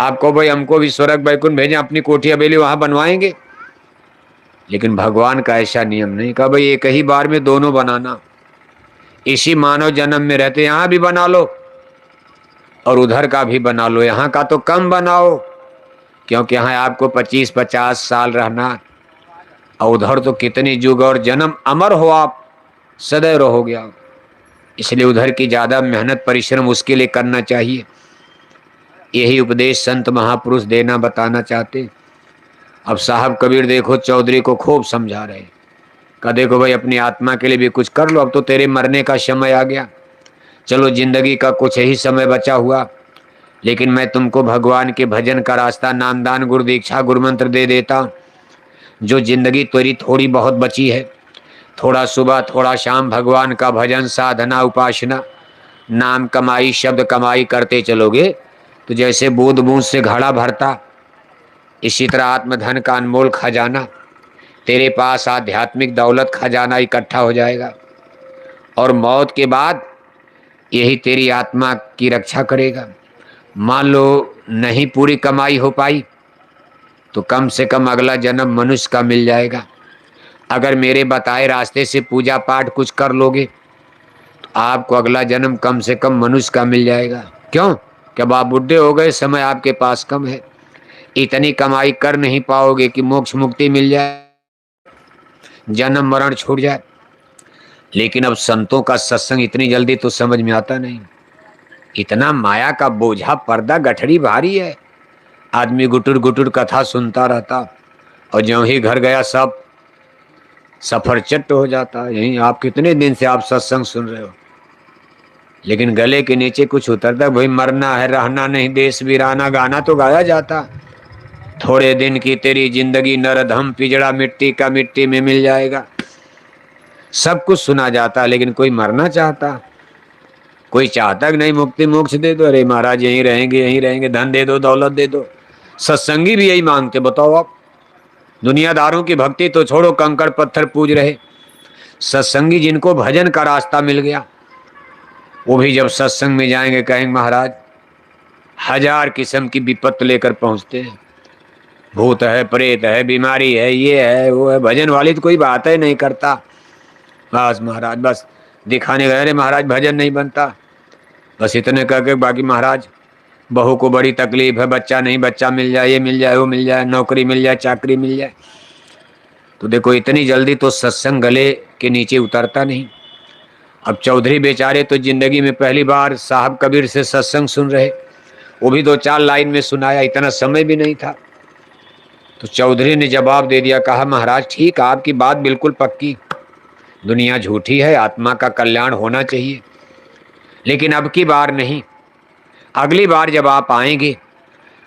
आपको भाई हमको भी स्वर्ग बैकुंठ भेजें, अपनी कोठी हवेली वहां बनवाएंगे। लेकिन भगवान का ऐसा नियम नहीं, कहा भाई एक ही बार में दोनों बनाना। इसी मानव जन्म में रहते यहाँ भी बना लो और उधर का भी बना लो, यहाँ का तो कम बनाओ, क्योंकि यहाँ आपको 25-50 साल रहना, और उधर तो कितनी युग और जन्म अमर हो, आप सदैव रहोगे आप। इसलिए उधर की ज़्यादा मेहनत परिश्रम उसके लिए करना चाहिए। यही उपदेश संत महापुरुष देना बताना चाहते। अब साहब कबीर देखो चौधरी को खूब समझा रहे, कहा देखो भाई अपनी आत्मा के लिए भी कुछ कर लो, अब तो तेरे मरने का समय आ गया, चलो जिंदगी का कुछ ही समय बचा हुआ, लेकिन मैं तुमको भगवान के भजन का रास्ता, नामदान गुरु दीक्षा गुरु मंत्र दे देता हूँ। जो जिंदगी तेरी थोड़ी बहुत बची है, थोड़ा सुबह थोड़ा शाम भगवान का भजन साधना उपासना नाम कमाई शब्द कमाई करते चलोगे तो जैसे बूंद बूंद से घड़ा भरता, इसी तरह आत्मधन का अनमोल खजाना तेरे पास आध्यात्मिक दौलत खजाना इकट्ठा हो जाएगा। और मौत के बाद यही तेरी आत्मा की रक्षा करेगा। मान लो नहीं पूरी कमाई हो पाई तो कम से कम अगला जन्म मनुष्य का मिल जाएगा। अगर मेरे बताए रास्ते से पूजा पाठ कुछ कर लोगे तो आपको अगला जन्म कम से कम मनुष्य का मिल जाएगा। क्यों, जब आप बुढ़े हो गए, समय आपके पास कम है, इतनी कमाई कर नहीं पाओगे कि मोक्ष मुक्ति मिल जाए, जन्म मरण छूट जाए। लेकिन अब संतों का सत्संग इतनी जल्दी तो समझ में आता नहीं, इतना माया का बोझा पर्दा गठरी भारी है। आदमी गुटुर गुटुर कथा सुनता रहता, और ज्यों ही घर गया सब सफरचट हो जाता। यही आप कितने दिन से आप सत्संग सुन रहे हो, लेकिन गले के नीचे कुछ उतरता, भाई मरना है रहना नहीं, देश वीराना गाना तो गाया जाता। थोड़े दिन की तेरी जिंदगी नरधम पिजड़ा मिट्टी का मिट्टी में मिल जाएगा, सब कुछ सुना जाता। लेकिन कोई मरना चाहता? कोई चाहता कि नहीं मुक्ति मोक्ष दे दो, अरे महाराज यहीं रहेंगे यहीं रहेंगे, धन दे दो दौलत दे दो। सत्संगी भी यही मांगते। बताओ आप, दुनियादारों की भक्ति तो छोड़ो, कंकड़ पत्थर पूज रहे। सत्संगी जिनको भजन का रास्ता मिल गया, वो भी जब सत्संग में जाएंगे कहेंगे महाराज हजार किस्म की विपत्त लेकर पहुंचते हैं, भूत है, प्रेत है, बीमारी है, ये है वो है। भजन वाली तो कोई बात ही नहीं करता। बस महाराज बस दिखाने गए, अरे महाराज भजन नहीं बनता, बस इतने कह के बाकी महाराज बहू को बड़ी तकलीफ है, बच्चा नहीं, बच्चा मिल जाए, ये मिल जाए, वो मिल जाए, नौकरी मिल जाए, चाकरी मिल जाए। तो देखो इतनी जल्दी तो सत्संग गले के नीचे उतरता नहीं। अब चौधरी बेचारे तो जिंदगी में पहली बार साहब कबीर से सत्संग सुन रहे, वो भी 2-4 लाइन में सुनाया, इतना समय भी नहीं था। तो चौधरी ने जवाब दे दिया, कहा महाराज ठीक, आपकी बात बिल्कुल पक्की, दुनिया झूठी है, आत्मा का कल्याण होना चाहिए, लेकिन अब की बार नहीं, अगली बार जब आप आएंगे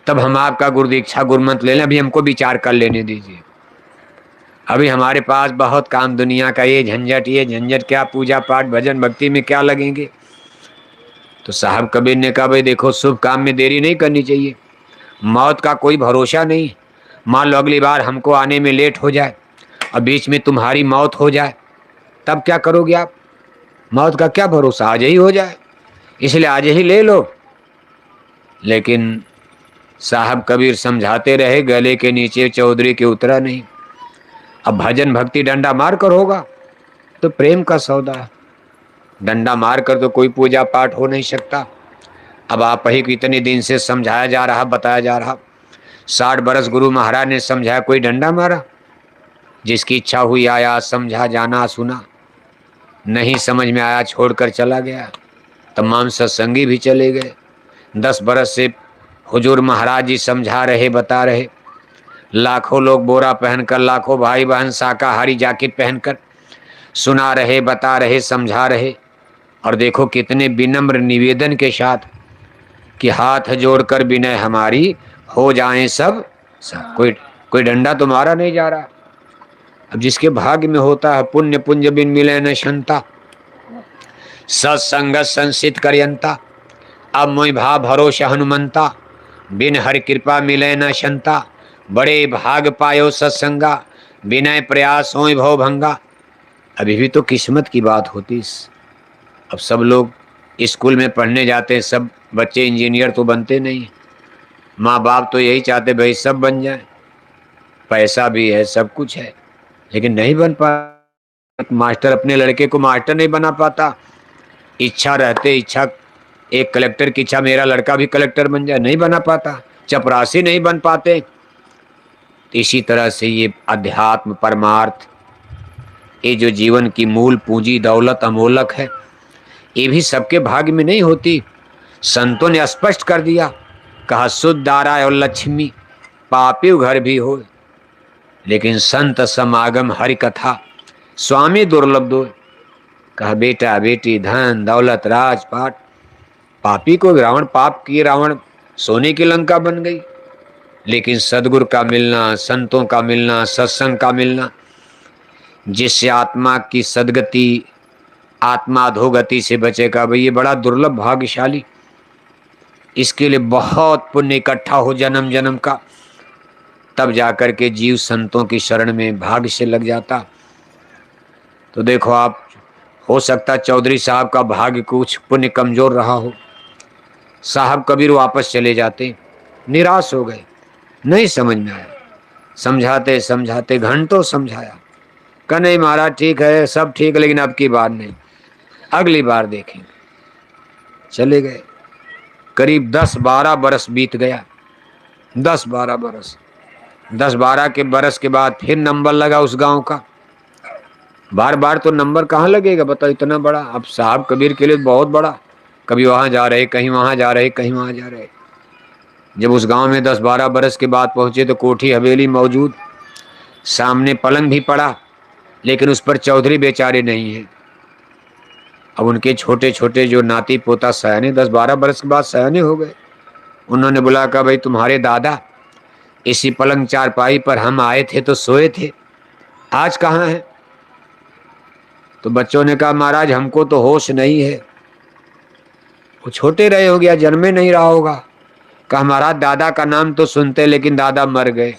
तब हम आपका गुरु दीक्षा गुरुमंत्र ले लें, अभी हमको विचार कर लेने दीजिए, अभी हमारे पास बहुत काम, दुनिया का ये झंझट क्या, पूजा पाठ भजन भक्ति में क्या लगेंगे। तो साहब कबीर ने कहा भाई देखो, शुभ काम में देरी नहीं करनी चाहिए, मौत का कोई भरोसा नहीं। मान लो अगली बार हमको आने में लेट हो जाए और बीच में तुम्हारी मौत हो जाए, तब क्या करोगे आप? मौत का क्या भरोसा, आज ही हो जाए, इसलिए आज ही ले लो। लेकिन साहब कबीर समझाते रहे, गले के नीचे चौधरी के उतरा नहीं। अब भजन भक्ति डंडा मार कर होगा तो प्रेम का सौदा है, डंडा मार कर तो कोई पूजा पाठ हो नहीं सकता। अब आप ही को इतने दिन से समझाया जा रहा, बताया जा रहा, 60 बरस गुरु महाराज ने समझाया, कोई डंडा मारा? जिसकी इच्छा हुई आया, समझा, जाना, सुना, नहीं समझ में आया छोड़कर चला गया। तमाम सत्संगी भी चले गए। 10 बरस से हुजूर महाराज जी समझा रहे, बता रहे, लाखों लोग बोरा पहनकर, लाखों भाई बहन शाकाहारी जैकेट पहनकर सुना रहे, बता रहे, समझा रहे। और देखो कितने विनम्र निवेदन के साथ कि हाथ जोड़कर विनय हमारी हो जाएं सब। कोई डंडा तो मारा नहीं जा रहा। अब जिसके भाग्य में होता है, पुण्य पुंज बिन मिले न शंता, सत्संग संसित करयंता, अब मोहि भा भरोसा हनुमंता, बिन हरि कृपा मिले न शंता, बड़े भाग पायो सत्संगा, विनय प्रयास होय भव भंगा। अभी भी तो किस्मत की बात होती। अब सब लोग स्कूल में पढ़ने जाते हैं, सब बच्चे इंजीनियर तो बनते नहीं, माँ बाप तो यही चाहते भाई सब बन जाए, पैसा भी है, सब कुछ है, लेकिन नहीं बन पा। मास्टर अपने लड़के को मास्टर नहीं बना पाता। इच्छा रहते, इच्छा एक कलेक्टर की इच्छा, मेरा लड़का भी कलेक्टर बन जाए, नहीं बना पाता। चपरासी नहीं बन पाते। इसी तरह से ये अध्यात्म परमार्थ, ये जो जीवन की मूल पूंजी दौलत अमोलक है, ये भी सबके भाग्य में नहीं होती। संतों ने स्पष्ट कर दिया, कहा शुद्ध आराय और लक्ष्मी पापी घर भी हो, लेकिन संत समागम हरि कथा स्वामी दुर्लभ दो। कहा बेटा बेटी धन दौलत राजपाट, पापी को रावण पाप किए, रावण सोने की लंका बन गई। लेकिन सदगुरु का मिलना, संतों का मिलना, सत्संग का मिलना, जिससे आत्मा की सदगति, आत्मा अधोगति से बचेगा, भाई ये बड़ा दुर्लभ भाग्यशाली। इसके लिए बहुत पुण्य इकट्ठा हो जन्म जन्म का, तब जाकर के जीव संतों की शरण में भाग्य से लग जाता। तो देखो आप, हो सकता चौधरी साहब का भाग्य कुछ पुण्य कमजोर रहा हो, साहब कबीर वापस चले जाते, निराश हो गए, नहीं समझ में आया। समझाते समझाते घंटों समझाया, कहा नहीं महाराज ठीक है, सब ठीक है, लेकिन अब की बार नहीं, अगली बार देखेंगे। चले गए। करीब 10-12 बरस बीत गया। 10-12 बरस, 10-12 के बरस के बाद फिर नंबर लगा उस गांव का। बार बार तो नंबर कहाँ लगेगा बताओ, इतना बड़ा। अब साहब कबीर के लिए बहुत बड़ा, कभी वहां जा रहे, कहीं वहां जा रहे, कहीं वहां जा रहे। जब उस गांव में 10-12 बरस के बाद पहुंचे तो कोठी हवेली मौजूद, सामने पलंग भी पड़ा, लेकिन उस पर चौधरी बेचारे नहीं हैं। अब उनके छोटे छोटे जो नाती पोता सयाने, 10-12 बरस के बाद सयाने हो गए, उन्होंने बुला कहा भाई तुम्हारे दादा इसी पलंग चारपाई पर हम आए थे तो सोए थे, आज कहाँ हैं? तो बच्चों ने कहा महाराज हमको तो होश नहीं है। वो छोटे रहे हो गया, जन्मे नहीं रहा होगा। कहा महाराज दादा का नाम तो सुनते लेकिन दादा मर गए,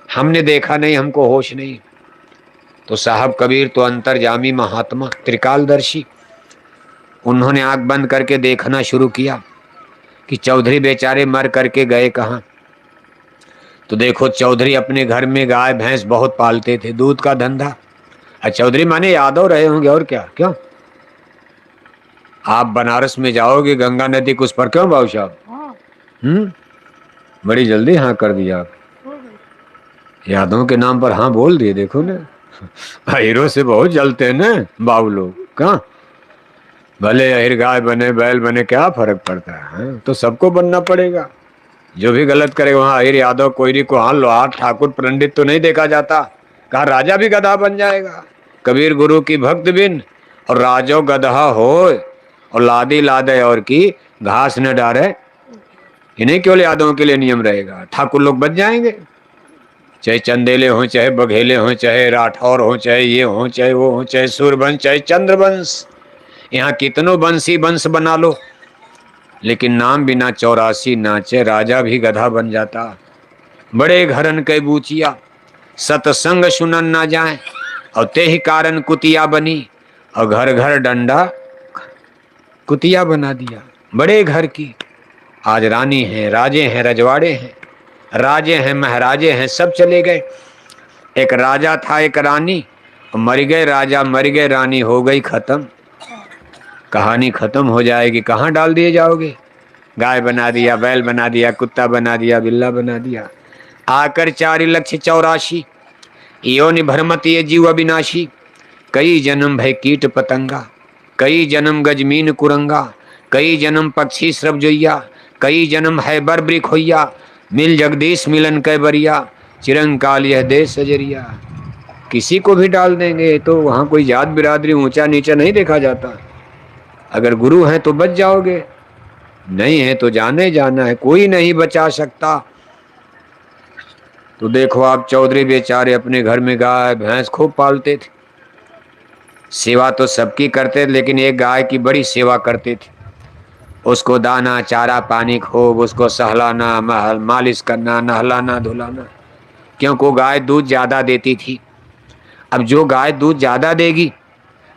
हमने देखा नहीं, हमको होश नहीं। तो साहब कबीर तो अंतर्जामी महात्मा त्रिकालदर्शी, उन्होंने आंख बंद करके देखना शुरू किया कि चौधरी बेचारे मर करके गए कहाँ। तो देखो चौधरी अपने घर में गाय भैंस बहुत पालते थे, दूध का धंधा। चौधरी माने यादव रहे होंगे, और क्या। क्यों आप बनारस में जाओगे गंगा नदी के उस पर, क्यों बाबू साहब? बड़ी जल्दी हाँ कर दिया आप, यादों के नाम पर हाँ बोल दिए। देखो ना हीरो से बहुत जलते हैं ना बाबू लोग। कहाँ भले अहिर गाय बने बैल बने, क्या फर्क पड़ता है? तो सबको बनना पड़ेगा। जो भी गलत करे वहां अहिर यादव कोयरी को हाँ लोहार ठाकुर पंडित तो नहीं देखा जाता। कहा राजा भी गधा बन जाएगा। कबीर गुरु की भक्त बिन और राजो गधा हो, और लादी लादे और की घास न डारे। इन्हें केवल यादवों के लिए नियम रहेगा, ठाकुर लोग बच जाएंगे। चाहे चंदेले हो, चाहे बघेले हो, चाहे राठौर हो, चाहे ये हो, चाहे वो हो, चाहे सूरवंश, चाहे चंद्रवंश, यहाँ कितनों वंशी वंश बना लो, लेकिन नाम बिना 84 नाचे, राजा भी गधा बन जाता। बड़े घरन के बूचिया सतसंग सुनन ना जाए, और ते ही कारण कुतिया बनी, और घर घर डंडा कुतिया बना दिया। बड़े घर की आज रानी हैं, राजे हैं, रजवाड़े हैं, राजे हैं, महाराजे हैं, सब चले गए। एक राजा था, एक रानी, मर गए राजा, मर गए रानी, हो गई खत्म, कहानी खत्म हो जाएगी। कहाँ डाल दिए जाओगे? गाय बना दिया, बैल बना दिया, कुत्ता बना दिया, बिल्ला बना दिया। आकर 4,84,000 योनि भ्रमत ये जीव अविनाशी। कई जन्म भय कीट पतंगा, कई जन्म गजमीन कुरंगा, कई जन्म पक्षी श्रव जोइया, कई जन्म है बर ब्रिक होइया, मिल जगदीश मिलन कै बरिया, चिरंकाल यह देश सजरिया। किसी को भी डाल देंगे, तो वहाँ कोई जात बिरादरी ऊंचा नीचा नहीं देखा जाता। अगर गुरु हैं तो बच जाओगे, नहीं है तो जाने जाना है, कोई नहीं बचा सकता। तो देखो आप चौधरी बेचारे अपने घर में गाय भैंस खूब पालते थे, सेवा तो सबकी करते थे, लेकिन एक गाय की बड़ी सेवा करते थे। उसको दाना चारा पानी खूब, उसको सहलाना, मालिश करना, नहलाना धुलाना, क्योंकि वो गाय दूध ज़्यादा देती थी। अब जो गाय दूध ज़्यादा देगी,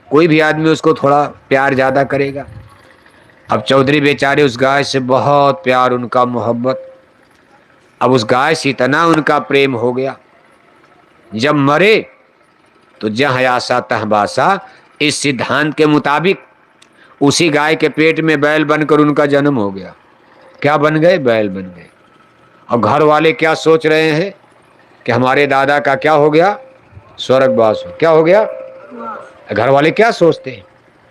कोई भी आदमी उसको थोड़ा प्यार ज़्यादा करेगा। अब चौधरी बेचारे उस गाय से बहुत प्यार, उनका मोहब्बत। अब उस गाय से इतना उनका प्रेम हो गया, जब मरे तो जहाँ आसा तह बासा, इस सिद्धांत के मुताबिक उसी गाय के पेट में बैल बनकर उनका जन्म हो गया। क्या बन गए? बैल बन गए। और घर वाले क्या सोच रहे हैं कि हमारे दादा का क्या हो गया? स्वर्गवास हो। क्या हो गया? घर वाले क्या सोचते हैं?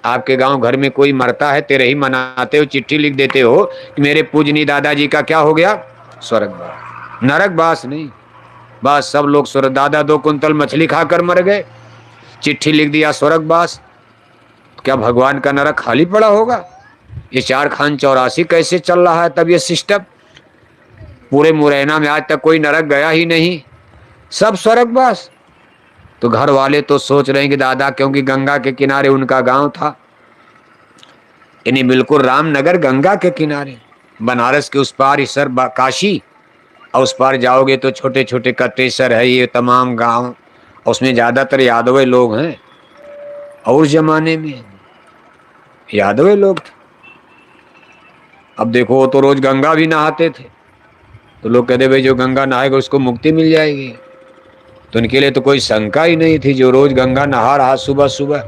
आपके गांव घर में कोई मरता है, तेरे ही मनाते हो, चिट्ठी लिख देते हो कि मेरे पूजनीय दादाजी का क्या हो गया? स्वर्गवास। नरकवास नहीं, बस सब लोग स्वर्ग। दादा 2 कुंतल मछली खाकर मर गए, चिट्ठी लिख दिया स्वर्गवास। क्या भगवान का नरक खाली पड़ा होगा? ये 4,84 कैसे चल रहा है तब ये सिस्टम? पूरे मुरैना में आज तक कोई नरक गया ही नहीं, सब स्वर्गवास। तो घर वाले तो सोच रहे हैं कि दादा, क्योंकि गंगा के किनारे उनका गांव था, यानी बिल्कुल रामनगर गंगा के किनारे, बनारस के उस पार इसर काशी, और उस पार जाओगे तो छोटे छोटे कटेसर है, ये तमाम गांव, उसमें ज़्यादातर यादवे लोग हैं। और उस जमाने में यादवे लोग थे। अब देखो वो तो रोज गंगा भी नहाते थे, तो लोग कहते भाई जो गंगा नहाएगा उसको मुक्ति मिल जाएगी। तो उनके लिए तो कोई शंका ही नहीं थी, जो रोज गंगा नहा रहा सुबह सुबह।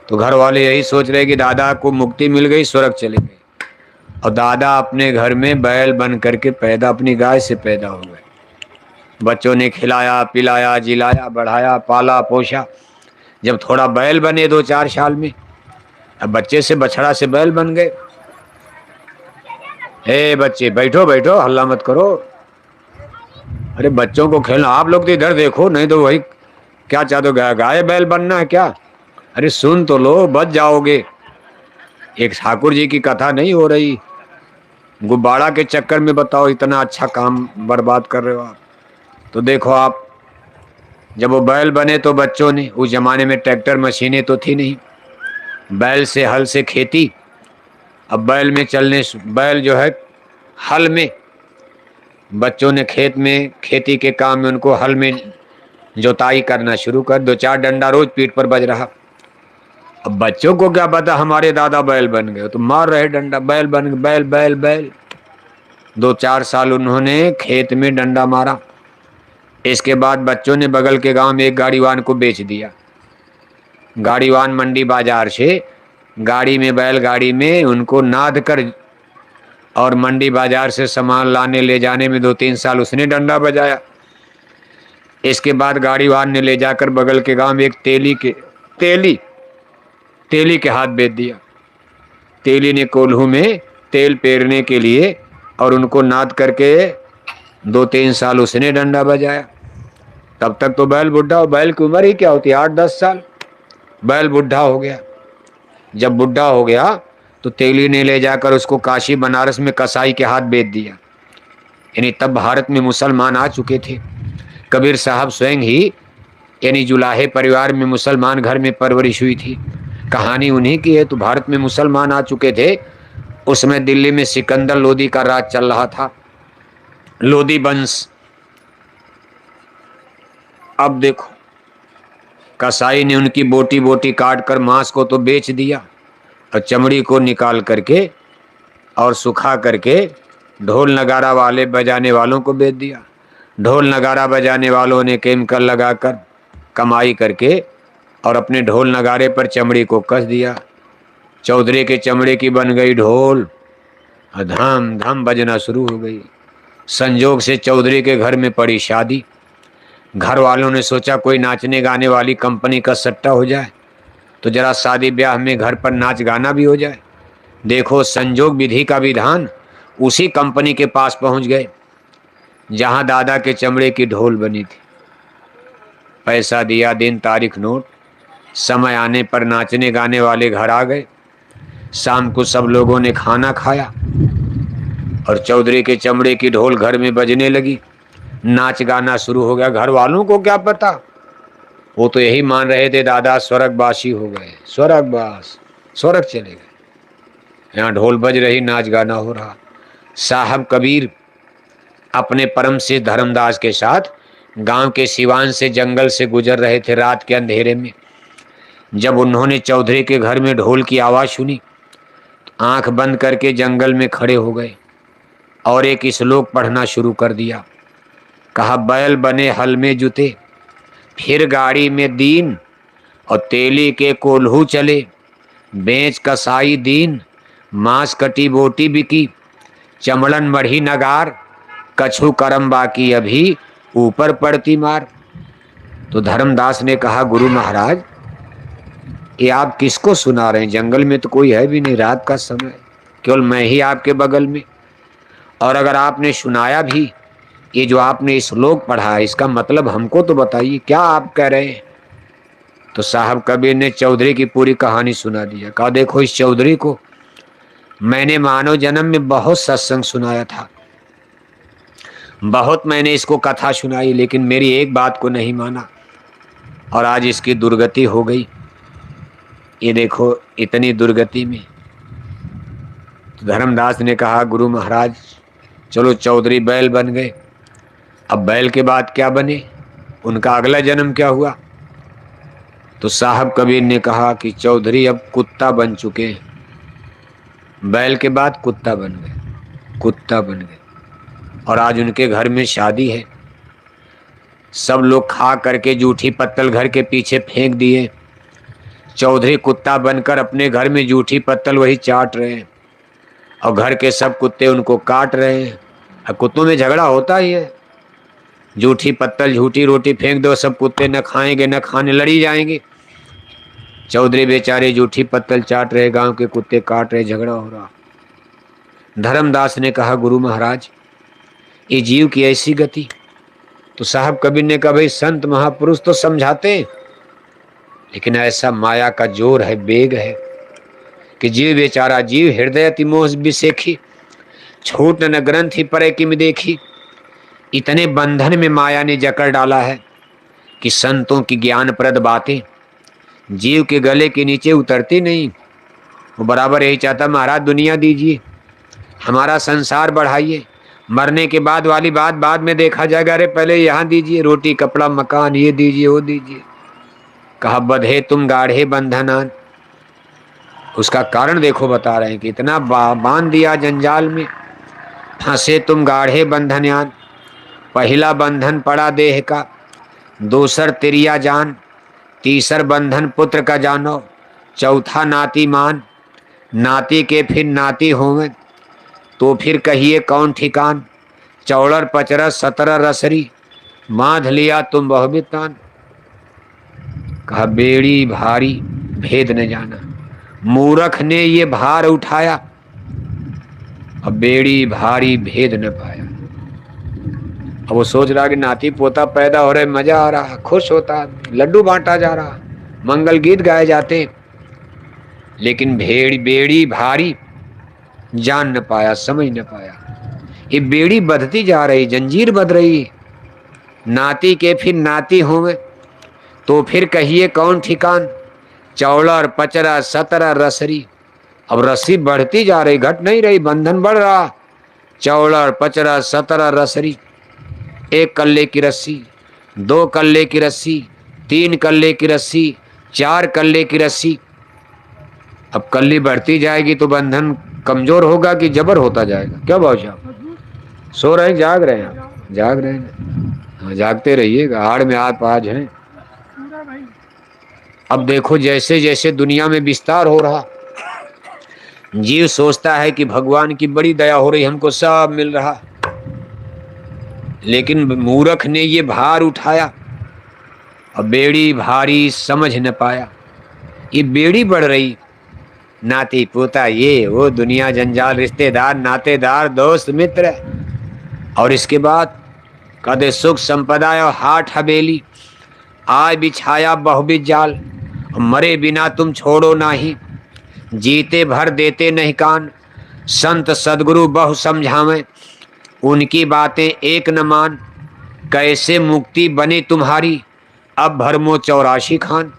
तो घर वाले यही सोच रहे कि दादा को मुक्ति मिल गई, स्वर्ग चले गए। और दादा अपने घर में बैल बन करके पैदा, अपनी गाय से पैदा हो गए। बच्चों ने खिलाया पिलाया जिलाया बढ़ाया पाला पोषा। जब थोड़ा बैल बने 2-4 साल में, अब बच्चे से बछड़ा से बैल बन गए। ए बच्चे बैठो बैठो, हल्ला मत करो। अरे बच्चों को खेलना, आप लोग तो इधर देखो, नहीं तो वही क्या चाहते हो, गाय बैल बनना है क्या? अरे सुन तो लो, बच जाओगे। एक ठाकुर जी की कथा नहीं हो रही, गुब्बारा के चक्कर में बताओ इतना अच्छा काम बर्बाद कर रहे हो आप। तो देखो आप, जब वो बैल बने तो बच्चों ने, उस जमाने में ट्रैक्टर मशीनें तो थी नहीं, बैल से हल से खेती। अब बैल में चलने, बैल जो है हल में, बच्चों ने खेत में खेती के काम में उनको हल में जोताई करना शुरू कर, 2-4 डंडा रोज पीठ पर बज रहा। अब बच्चों को क्या पता हमारे दादा बैल बन गए, तो मार रहे डंडा, बैल बन गए, बैल बैल बैल। 2-4 साल उन्होंने खेत में डंडा मारा। इसके बाद बच्चों ने बगल के गांव में एक गाड़ीवान को बेच दिया। गाड़ीवान मंडी बाजार से गाड़ी में, बैलगाड़ी में उनको नाद कर, और मंडी बाजार से सामान लाने ले जाने में 2-3 साल उसने डंडा बजाया। इसके बाद गाड़ीवान ने ले जाकर बगल के गांव में एक तेली के हाथ बेच दिया। तेली ने कोल्हू में तेल पेरने के लिए, और उनको नाद करके 2-3 साल उसने डंडा बजाया। तब तक तो बैल बुढ़ा हो, बैल की उम्र ही क्या होती है, 8-10 साल। बैल बुढ़ा हो गया। जब बुढ़ा हो गया तो तेली ने ले जाकर उसको काशी बनारस में कसाई के हाथ बेच दिया। यानी तब भारत में मुसलमान आ चुके थे। कबीर साहब स्वयं ही, यानी जुलाहे परिवार में मुसलमान घर में परवरिश हुई थी, कहानी उन्हीं की है। तो भारत में मुसलमान आ चुके थे। उसमें दिल्ली में सिकंदर लोदी का राज चल रहा था, लोदी वंश। अब देखो, कसाई ने उनकी बोटी बोटी काट कर मांस को तो बेच दिया, और चमड़ी को निकाल करके और सुखा करके ढोल नगारा वाले बजाने वालों को बेच दिया। ढोल नगारा बजाने वालों ने केमिकल लगाकर कमाई करके और अपने ढोल नगारे पर चमड़ी को कस दिया। चौधरी के चमड़े की बन गई ढोल, धम धम बजना शुरू हो गई। संजोग से चौधरी के घर में पड़ी शादी। घर वालों ने सोचा कोई नाचने गाने वाली कंपनी का सट्टा हो जाए, तो जरा शादी ब्याह में घर पर नाच गाना भी हो जाए। देखो संजोग विधि का विधान, उसी कंपनी के पास पहुंच गए जहां दादा के चमड़े की ढोल बनी थी। पैसा दिया, दिन तारीख नोट। समय आने पर नाचने गाने वाले घर आ गए। शाम को सब लोगों ने खाना खाया और चौधरी के चमड़े की ढोल घर में बजने लगी। नाच गाना शुरू हो गया। घर वालों को क्या पता, वो तो यही मान रहे थे दादा स्वर्गवासी हो गए, स्वर्गवास, स्वर्ग चले गए। यहाँ ढोल बज रही, नाच गाना हो रहा। साहब कबीर अपने परम से धर्मदास के साथ गांव के सिवान से जंगल से गुजर रहे थे रात के अंधेरे में। जब उन्होंने चौधरी के घर में ढोल की आवाज़ सुनी, तो आंख बंद करके जंगल में खड़े हो गए और एक श्लोक पढ़ना शुरू कर दिया। कहा, बैल बने हल में जुते, फिर गाड़ी में दीन, और तेली के कोल्हू चले, बेच कसाई दीन, मांस कटी बोटी बिकी, चमड़न मढ़ी नगार, कछु करम बाकी अभी, ऊपर पड़ती मार। तो धर्मदास ने कहा, गुरु महाराज ये आप किसको सुना रहे हैं? जंगल में तो कोई है भी नहीं, रात का समय, केवल मैं ही आपके बगल में। और अगर आपने सुनाया भी, ये जो आपने श्लोक पढ़ा है इसका मतलब हमको तो बताइए, क्या आप कह रहे हैं? तो साहब कबीर ने चौधरी की पूरी कहानी सुना दिया। कहा, देखो इस चौधरी को मैंने मानव जन्म में बहुत सत्संग सुनाया था, बहुत मैंने इसको कथा सुनाई, लेकिन मेरी एक बात को नहीं माना और आज इसकी दुर्गति हो गई। ये देखो इतनी दुर्गति में। तो धर्मदास ने कहा, गुरु महाराज चलो चौधरी बैल बन गए, अब बैल के बाद क्या बने, उनका अगला जन्म क्या हुआ? तो साहब कबीर ने कहा कि चौधरी अब कुत्ता बन चुके हैं। बैल के बाद कुत्ता बन गए, कुत्ता बन गए। और आज उनके घर में शादी है। सब लोग खा करके जूठी पत्तल घर के पीछे फेंक दिए। चौधरी कुत्ता बनकर अपने घर में जूठी पत्तल वही चाट रहे हैं, और घर के सब कुत्ते उनको काट रहे हैं। अब कुत्तों में झगड़ा होता ही है, जूठी पत्तल झूठी रोटी फेंक दो, सब कुत्ते न खाएंगे न खाने, लड़ी जाएंगे। चौधरी बेचारे जूठी पत्तल चाट रहे, गांव के कुत्ते काट रहे, झगड़ा हो रहा। धर्मदास ने कहा, गुरु महाराज ये जीव की ऐसी गति। तो साहब कबीर ने कहा, भाई संत महापुरुष तो समझाते हैं, लेकिन ऐसा माया का जोर है, बेग है कि जीव बेचारा जीव हृदय तिमोह बिसेखी, छूट न ग्रंथि परे किम देखी। इतने बंधन में माया ने जकड़ डाला है कि संतों की ज्ञानप्रद बातें जीव के गले के नीचे उतरती नहीं। वो बराबर यही चाहता, महाराज दुनिया दीजिए, हमारा संसार बढ़ाइए, मरने के बाद वाली बात बाद में देखा जाएगा, अरे पहले यहाँ दीजिए, रोटी कपड़ा मकान, ये दीजिए वो दीजिए। कहा, बधे तुम गाढ़े बंधनान। उसका कारण देखो, बता रहे हैं कि इतना बांध दिया जंजाल में, फंसे तुम गाढ़े बंधनान। पहला बंधन पड़ा देह का, दूसर तिरिया जान, तीसर बंधन पुत्र का जानो, चौथा नाती मान। नाती के फिर नाती होवे, तो फिर कहिए कौन ठिकान। चौड़र पचरह 17 रसरी, बांध लिया तुम बहुबित तान। कहा, बेड़ी भारी भेद न जाना, मूर्ख ने ये भार उठाया, अब बेड़ी भारी भेद न पाया। अब वो सोच रहा कि नाती पोता पैदा हो रहे, मजा आ रहा, खुश होता, लड्डू बांटा जा रहा, मंगल गीत गाए जाते, लेकिन बेड़ी भारी जान न पाया, समझ न पाया। ये बेड़ी बधती जा रही, जंजीर बध रही। नाती के फिर नाती होंगे, तो फिर कहिए कौन ठिकान। चौड़र पचरा 17 रसरी, अब रस्सी बढ़ती जा रही, घट नहीं रही, बंधन बढ़ रहा। चौड़र पचरा 17 रसरी, 1 कल्ले की रस्सी, 2 कल्ले की रस्सी, 3 कल्ले की रस्सी, 4 कल्ले की रस्सी। अब कल्ली बढ़ती जाएगी तो बंधन कमजोर होगा कि जबर होता जाएगा। क्या भाव साहब, सो रहे हैं, जाग रहे हैं? जाग रहे हैं, हाँ जागते रहिएगा, हाड़ में आप आज हैं। अब देखो जैसे जैसे दुनिया में विस्तार हो रहा, जीव सोचता है कि भगवान की बड़ी दया हो रही, हमको सब मिल रहा, लेकिन मूर्ख ने ये भार उठाया, अब बेड़ी भारी समझ न पाया। ये बेड़ी बढ़ रही, नाती पोता ये वो, दुनिया जंजाल, रिश्तेदार नातेदार दोस्त मित्र, और इसके बाद कदे सुख संपदा और हाट हवेली, आय बिछाया बहुबित जाल, मरे बिना तुम छोड़ो नाही, जीते भर देते नहीं कान। संत सदगुरु बहु समझावें, उनकी बातें एक न मान। कैसे मुक्ति बने तुम्हारी, अब भरमो 84 खान।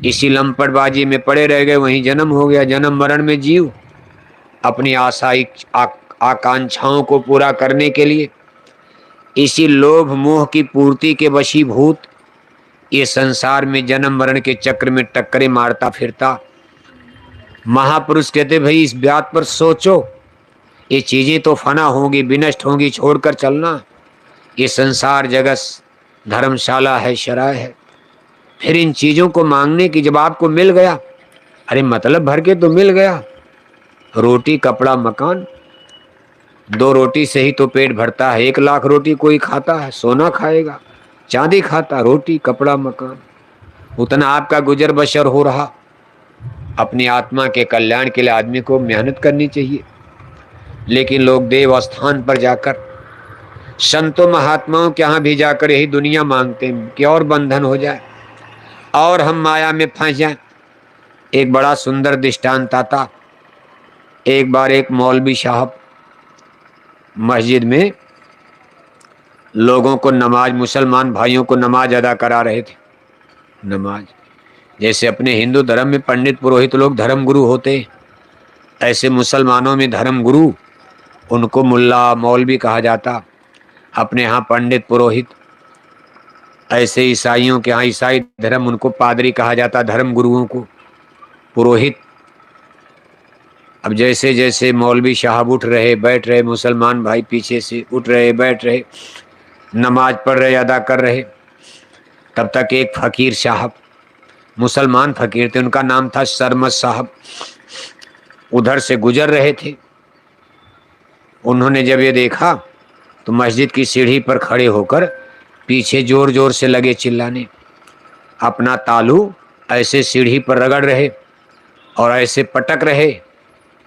इसी लंपटबाजी में पड़े रह गए, वहीं जन्म हो गया। जन्म मरण में जीव अपनी आकांक्षाओं को पूरा करने के लिए इसी लोभ मोह की पूर्ति के वशीभूत ये संसार में जन्म मरण के चक्र में टक्करें मारता फिरता। महापुरुष कहते, भाई इस बात पर सोचो, ये चीजें तो फना होंगी, विनष्ट होंगी, छोड़कर चलना। ये संसार जगत धर्मशाला है, शराय है। फिर इन चीजों को मांगने की जब आपको मिल गया, अरे मतलब भर के तो मिल गया, रोटी कपड़ा मकान, 2 रोटी से ही तो पेट भरता है। 1 लाख रोटी कोई खाता है, सोना खाएगा, चांदी खाता, रोटी कपड़ा मकान, उतना आपका गुजर बसर हो रहा। अपनी आत्मा के कल्याण के लिए आदमी को मेहनत करनी चाहिए, लेकिन लोग देव स्थान पर जाकर, संतों महात्माओं के यहाँ भी जाकर यही दुनिया मांगते हैं कि और बंधन हो जाए और हम माया में फंस जाएं। एक बड़ा सुंदर दृष्टांत आता। एक बार एक मौलवी साहब मस्जिद में लोगों को नमाज, मुसलमान भाइयों को नमाज अदा करा रहे थे। नमाज जैसे अपने हिंदू धर्म में पंडित पुरोहित लोग धर्म गुरु होते, ऐसे मुसलमानों में धर्म गुरु, उनको मुल्ला मौलवी कहा जाता। अपने यहाँ पंडित पुरोहित, ऐसे ईसाइयों के यहाँ ईसाई धर्म, उनको पादरी कहा जाता, धर्म गुरुओं को पुरोहित। अब जैसे जैसे मौलवी साहब उठ रहे बैठ रहे, मुसलमान भाई पीछे से उठ रहे बैठ रहे, नमाज पढ़ रहे अदा कर रहे, तब तक एक फकीर साहब, मुसलमान फकीर थे, उनका नाम था सरमद साहब, उधर से गुजर रहे थे। उन्होंने जब ये देखा तो मस्जिद की सीढ़ी पर खड़े होकर पीछे जोर जोर से लगे चिल्लाने। अपना तालू ऐसे सीढ़ी पर रगड़ रहे और ऐसे पटक रहे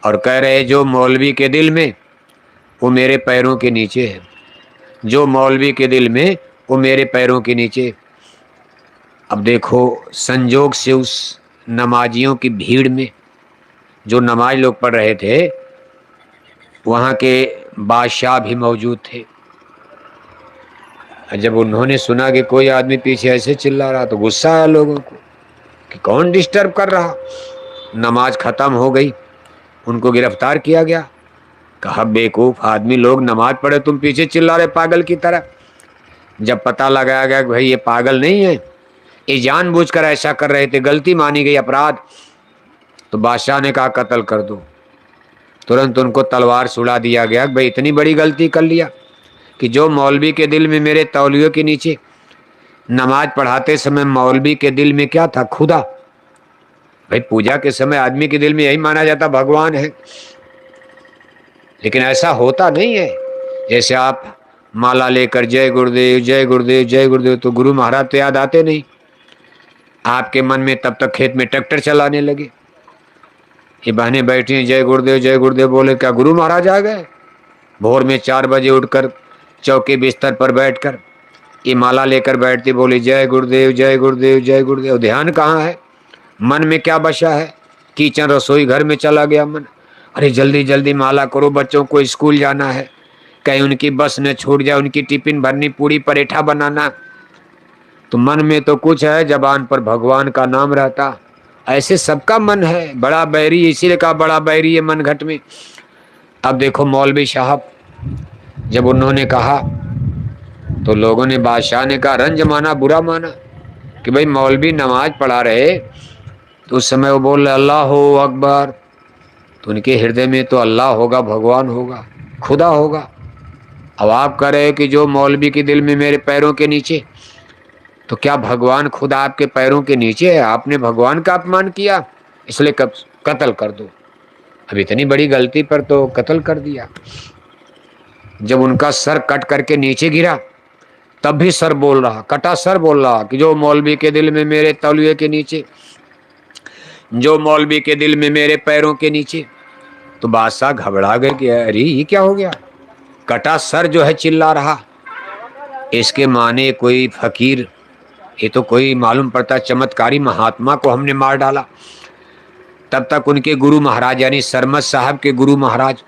और कह रहे जो मौलवी के दिल में वो मेरे पैरों के नीचे है, जो मौलवी के दिल में वो मेरे पैरों के नीचे। अब देखो संजोग से उस नमाजियों की भीड़ में जो नमाज लोग पढ़ रहे थे वहाँ के बादशाह भी मौजूद थे। जब उन्होंने सुना कि कोई आदमी पीछे ऐसे चिल्ला रहा तो गुस्सा आया लोगों को कि कौन डिस्टर्ब कर रहा। नमाज खत्म हो गई, उनको गिरफ्तार किया गया। कहा बेवकूफ आदमी, लोग नमाज पढ़े तुम पीछे चिल्ला रहे पागल की तरह। जब पता लगाया गया कि भाई ये पागल नहीं है, ये जानबूझकर ऐसा कर रहे थे, गलती मानी गई, अपराध, तो बादशाह ने कहा कत्ल कर दो। तुरंत उनको तलवार सुला दिया गया। भाई इतनी बड़ी गलती कर लिया कि जो मौलवी के दिल में मेरे तौलियों के नीचे, नमाज पढ़ाते समय मौलवी के दिल में क्या था? खुदा। भाई पूजा के समय आदमी के दिल में यही माना जाता भगवान है, लेकिन ऐसा होता नहीं है। जैसे आप माला लेकर जय गुरुदेव जय गुरुदेव जय गुरुदेव, तो गुरु महाराज तो याद आते नहीं आपके मन में। तब तक खेत में ट्रैक्टर चलाने लगे। ये बहनें बैठी हैं जय गुरुदेव बोले, क्या गुरु महाराज आ गए? भोर में 4 बजे उठकर चौके बिस्तर पर बैठकर ये माला लेकर बैठती, बोली जय गुरुदेव जय गुरुदेव जय गुरुदेव। ध्यान कहाँ है? मन में क्या बचा है? किचन रसोई घर में चला गया मन। अरे जल्दी जल्दी माला करो, बच्चों को स्कूल जाना है, कहीं उनकी बस न छूट जाए, उनकी टिफिन भरनी, पूरी परेठा बनाना। तो मन में तो कुछ है, जबान पर भगवान का नाम रहता। ऐसे सबका मन है बड़ा बैरी, इसीलिए कहा बड़ा बैरी है मन घट में। अब देखो मौलवी साहब जब उन्होंने कहा तो लोगों ने, बादशाह ने कहा रंज माना बुरा माना कि भाई मौलवी नमाज पढ़ा रहे, तो उस समय वो बोल रहे अल्लाह हो अकबर। तो उनके हृदय में तो अल्लाह होगा, भगवान होगा, खुदा होगा। अब आप कह रहे कि जो मौलवी के दिल में मेरे पैरों के नीचे, तो क्या भगवान खुदा आपके पैरों के नीचे है? आपने भगवान का अपमान किया, इसलिए कत्ल कर दो। अब इतनी बड़ी गलती पर तो कत्ल कर दिया। जब उनका सर कट करके नीचे गिरा तब भी सर बोल रहा, कटा सर बोल रहा कि जो मौलवी के दिल में मेरे तौलिए के नीचे, जो मौलवी के दिल में मेरे पैरों के नीचे। तो बादशाह घबरा गए कि अरे ये क्या हो गया? कटा सर जो है चिल्ला रहा। इसके माने कोई फकीर, ये तो कोई मालूम पड़ता चमत्कारी महात्मा को हमने मार डाला। तब तक उनके गुरु महाराज यानी सरमत साहब के गुरु महाराज